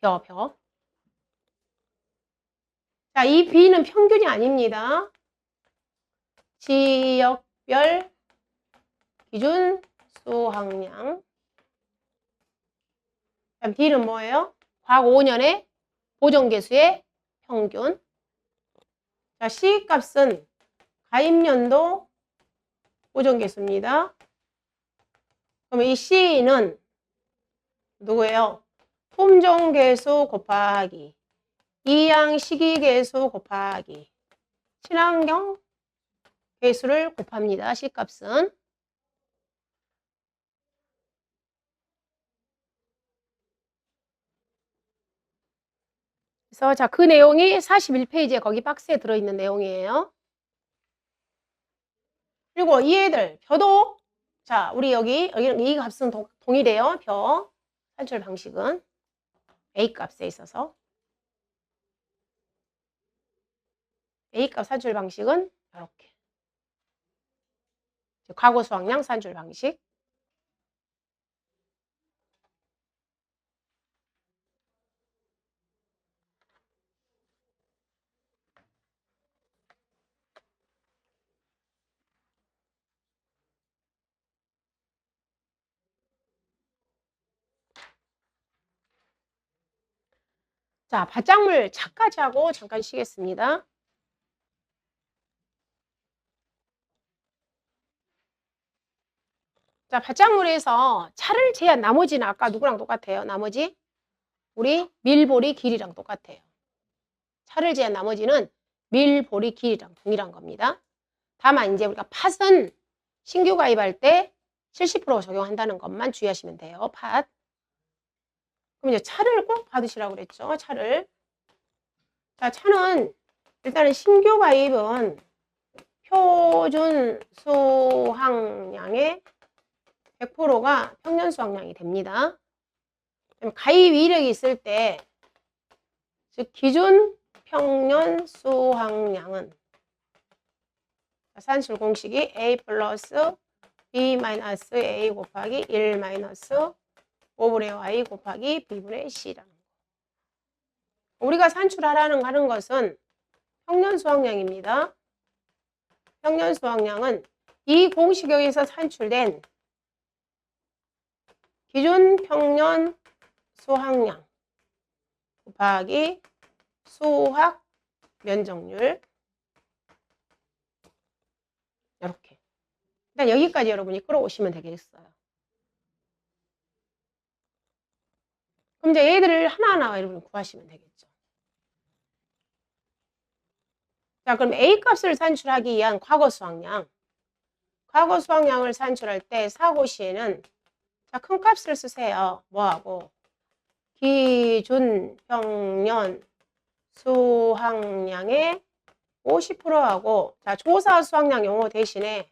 벼. 자, 이 B는 평균이 아닙니다. 지역별 기준 수확량. D는 뭐예요? 과거 5년의 보정계수의 평균. 자, C값은 가입연도 보정계수입니다. 그러면 이 C는 누구예요? 품종계수 곱하기 이양 시기계수 곱하기 친환경 계수를 곱합니다. C값은. 그래서 자, 그 내용이 41페이지에 거기 박스에 들어있는 내용이에요. 그리고 이 애들 벼도 자, 우리 여기는 이 값은 동일해요. 벼 산출 방식은 A값에 있어서 A값 산출 방식은 이렇게 과거 수확량 산출 방식. 자, 밭작물 차까지 하고 잠깐 쉬겠습니다. 자, 밭작물에서 차를 제한 나머지는 아까 누구랑 똑같아요? 나머지 우리 밀보리 길이랑 똑같아요. 차를 제한 나머지는 밀보리 길이랑 동일한 겁니다. 다만 이제 우리가 팥은 신규 가입할 때 70% 적용한다는 것만 주의하시면 돼요. 팥. 그럼 이제 차를 꼭 받으시라고 그랬죠. 차를. 자, 차는 일단은 신규 가입은 표준 수확량의 100%가 평년 수확량이 됩니다. 가입 이력이 있을 때 즉 기준 평년 수확량은 산출 공식이 A 플러스 B 마이너스 A 곱하기 1 마이너스 5분의 Y 곱하기 B분의 C라는 거. 우리가 산출하는 것은 평년 수확량입니다. 평년 수확량은 이 공식에 의해서 산출된 기준 평년 수확량 곱하기 수확 면적률 이렇게. 일단 여기까지 여러분이 끌어오시면 되겠어요. 그럼 이제 얘들을 하나하나 여러분 구하시면 되겠죠. 자, 그럼 A 값을 산출하기 위한 과거 수확량. 과거 수확량을 산출할 때 사고 시에는 자, 큰 값을 쓰세요. 뭐하고? 기준 평년 수확량의 50%하고 자, 조사 수확량 용어 대신에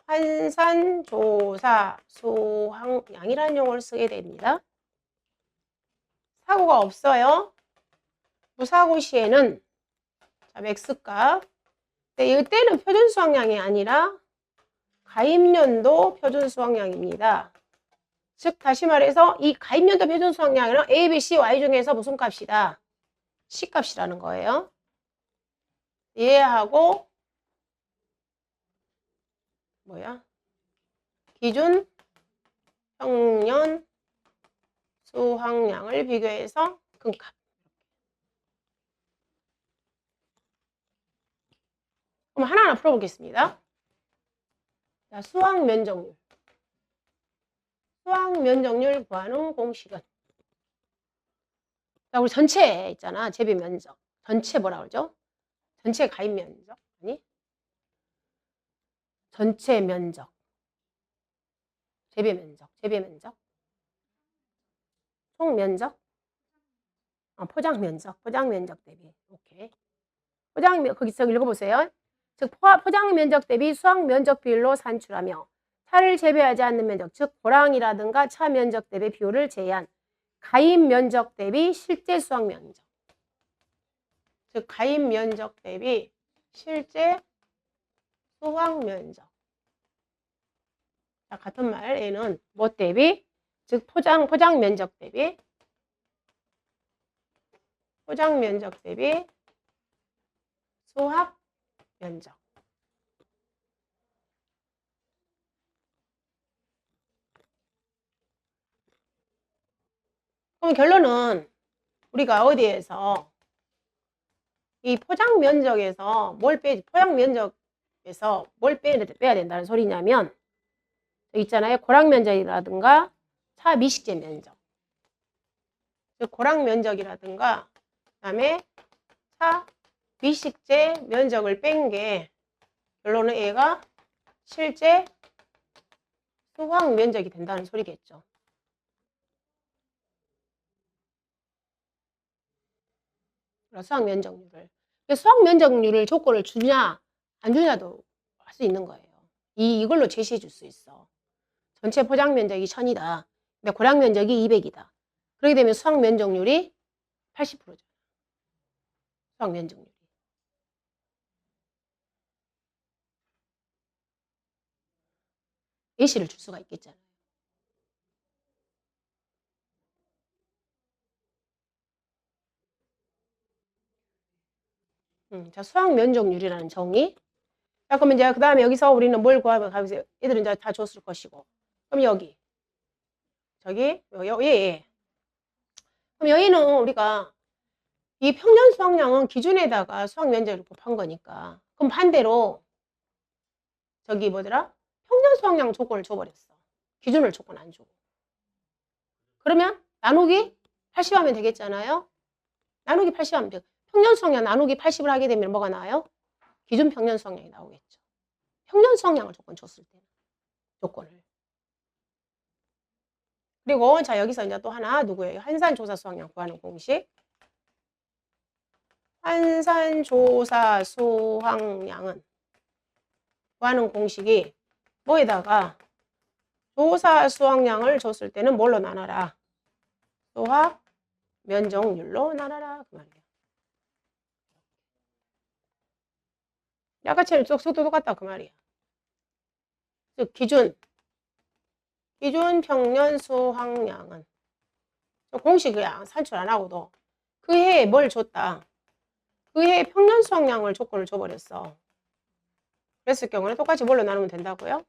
환산 조사 수확량이라는 용어를 쓰게 됩니다. 사고가 없어요. 무사고 시에는 자, 맥스값. 이때는 표준 수확량이 아니라 가입년도 표준 수확량입니다. 즉 다시 말해서 이 가입년도 표준 수확량은 A, B, C, Y 중에서 무슨 값이다? C 값이라는 거예요. 얘하고 뭐야? 기준 평년 수확량을 비교해서 큰 값. 그럼 하나하나 풀어보겠습니다. 자, 수확 면적률. 수확 면적률 구하는 공식은 자, 우리 전체 있잖아. 재배 면적. 전체 뭐라 그러죠? 전체 가입 면적. 아니? 전체 면적. 재배 면적. 재배 면적. 총 면적. 포장 면적. 포장 면적 대비. 오케이. 포장 거기서 읽어보세요. 즉 포장 면적 대비 수확 면적 비율로 산출하며 차를 재배하지 않는 면적, 즉 고랑이라든가 차 면적 대비 비율을 제외한 가입 면적 대비 실제 수확 면적. 즉 가입 면적 대비 실제 수확 면적. 자, 같은 말 얘는 뭐 대비? 즉 포장 면적 대비 포장 면적 대비 수확 면적. 그럼 결론은 우리가 어디에서 이 포장 면적에서 뭘 빼지? 포장 면적에서 뭘 빼야 된다는 소리냐면 여기 있잖아요. 고랑 면적이라든가 차 미식재 면적. 즉 고랑 면적이라든가 그다음에 차 미식재 면적을 뺀 게 결론은 얘가 실제 수확 면적이 된다는 소리겠죠. 수확 면적률을. 수확 면적률을 조건을 주냐 안 주냐도 할 수 있는 거예요. 이걸로 제시해 줄 수 있어. 전체 포장 면적이 1000이다. 근데 고량 면적이 200이다. 그렇게 되면 수확 면적률이 80%죠. 수확 면적률이. 예시를 줄 수가 있겠잖아요. 자, 수확 면적률이라는 정의. 자, 그러면 이제 그 다음에 여기서 우리는 뭘 구하면 가보세요. 얘들은 이제 다 줬을 것이고. 그럼 여기. 저기, 얘. 그럼 여기는 우리가 이 평년 수확량은 기준에다가 수확 면적을 곱한 거니까. 그럼 반대로 저기 뭐더라? 평년 수확량 조건을 줘버렸어. 기준을 조건 안 주고. 그러면 나누기 80하면 되겠잖아요. 나누기 80하면 돼. 평년 수확량 나누기 80을 하게 되면 뭐가 나와요? 기준 평년 수확량이 나오겠죠. 평년 수확량을 조건 줬을 때는 조건을. 그리고 자 여기서 이제 또 하나 누구예요? 한산조사 수확량 구하는 공식. 한산조사 수확량은 구하는 공식이 뭐에다가 조사 수확량을 줬을 때는 뭘로 나눠라? 수확 면적률로 나눠라 그 말이에요. 아까처럼 속도 똑같다 그 말이야. 즉 기준 평년 수확량은 공식이야. 산출 안 하고도 그 해에 뭘 줬다. 그 해에 평년 수확량을 조건을 줘버렸어. 그랬을 경우는 똑같이 뭘로 나누면 된다고요?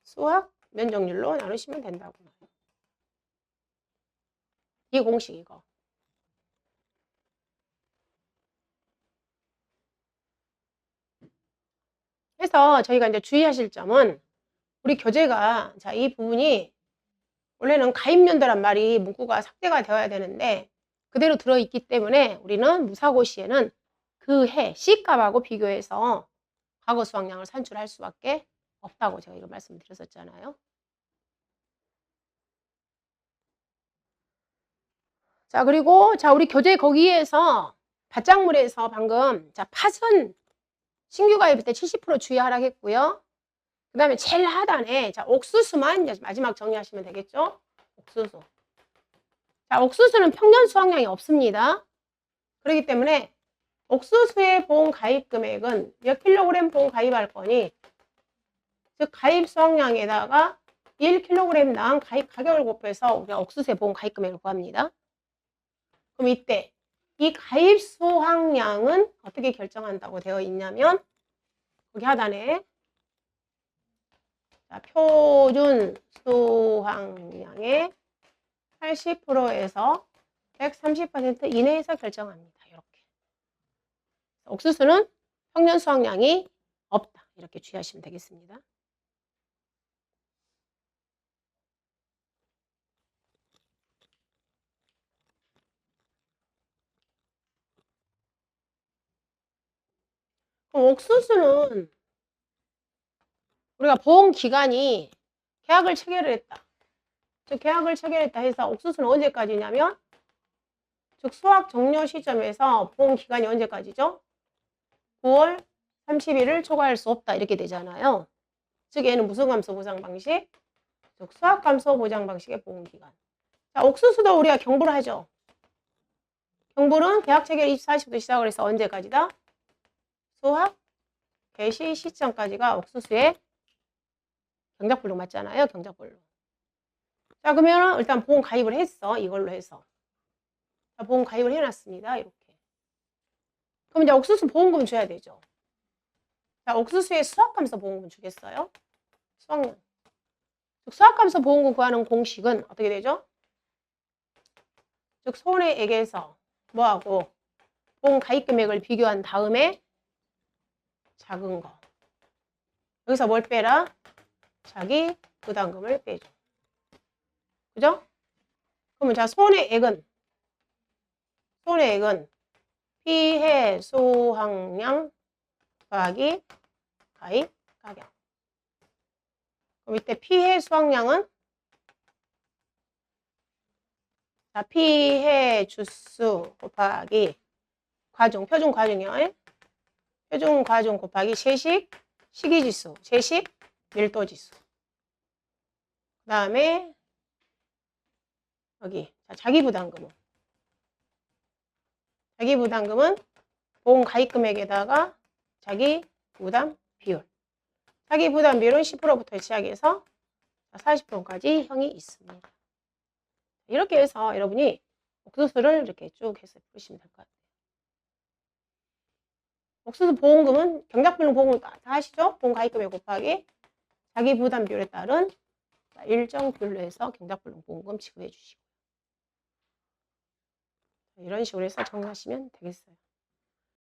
수확 면적률로 나누시면 된다고. 이 공식 이거. 그래서 저희가 이제 주의하실 점은 우리 교재가 자, 이 부분이 원래는 가입연도란 말이 문구가 삭제가 되어야 되는데 그대로 들어있기 때문에 우리는 무사고시에는 그 해 C값하고 비교해서 과거 수확량을 산출할 수밖에 없다고 제가 이거 말씀드렸었잖아요. 자, 그리고 자, 우리 교재 거기에서 밭작물에서 방금 자, 팥은 신규 가입일 때 70% 주의하라 했고요. 그 다음에 제일 하단에 자, 옥수수만 이제 마지막 정리하시면 되겠죠? 옥수수. 자, 옥수수는 평년 수확량이 없습니다. 그렇기 때문에 옥수수의 보험 가입 금액은 몇 킬로그램 보험 가입할 거니 즉 가입 수확량에다가 1kg당 가입 가격을 곱해서 우리가 옥수수의 보험 가입 금액을 구합니다. 그럼 이때 이 가입 수확량은 어떻게 결정한다고 되어 있냐면 거기 하단에 자, 표준 수확량의 80%에서 130% 이내에서 결정합니다. 이렇게. 옥수수는 평년 수확량이 없다. 이렇게 주의하시면 되겠습니다. 그럼 옥수수는 우리가 보험 기간이 계약을 체결을 했다. 즉 계약을 체결했다 해서 옥수수는 언제까지냐면 즉 수확 종료 시점에서 보험 기간이 언제까지죠? 9월 30일을 초과할 수 없다 이렇게 되잖아요. 즉 얘는 무슨 감소 보장 방식? 즉 수확 감소 보장 방식의 보험 기간. 자, 옥수수도 우리가 경부를 하죠. 경부는 계약 체결 24시부터 시작을 해서 언제까지다? 수확 개시 시점까지가 옥수수의 경작분류 맞잖아요. 경작분류. 자, 그러면 일단 보험 가입을 했어. 이걸로 해서. 자, 보험 가입을 해놨습니다. 이렇게. 그럼 이제 옥수수 보험금 줘야 되죠. 자, 옥수수의 수확감소 보험금 주겠어요? 수확량. 수확감소 보험금 구하는 공식은 어떻게 되죠? 즉 손해액에서 뭐하고 보험 가입 금액을 비교한 다음에 작은 거. 여기서 뭘 빼라? 자기 부담금을 빼줘. 그죠? 그러면 자, 손해액은 피해 수확량 더하기 가입 가격. 그럼 이때 피해 수확량은 자, 피해 주수 곱하기 과중, 표준 과중이요. 표준 과중 곱하기 세식 시기지수, 세식 밀도지수. 그 다음에 여기 자, 자기부담금은 보험 가입 금액에다가 자기 부담 비율. 자기 부담 비율은 10%부터 시작해서 40%까지 형이 있습니다. 이렇게 해서 여러분이 옥수수를 이렇게 쭉 해서 보시면 될 것 같아요. 옥수수 보험금은 경작불능 보험금 다 하시죠? 보험 가입 금액 곱하기 자기 부담 비율에 따른 일정 비율로 해서 경작불능 보험금 지급해 주시고 이런 식으로 해서 정리하시면 되겠어요.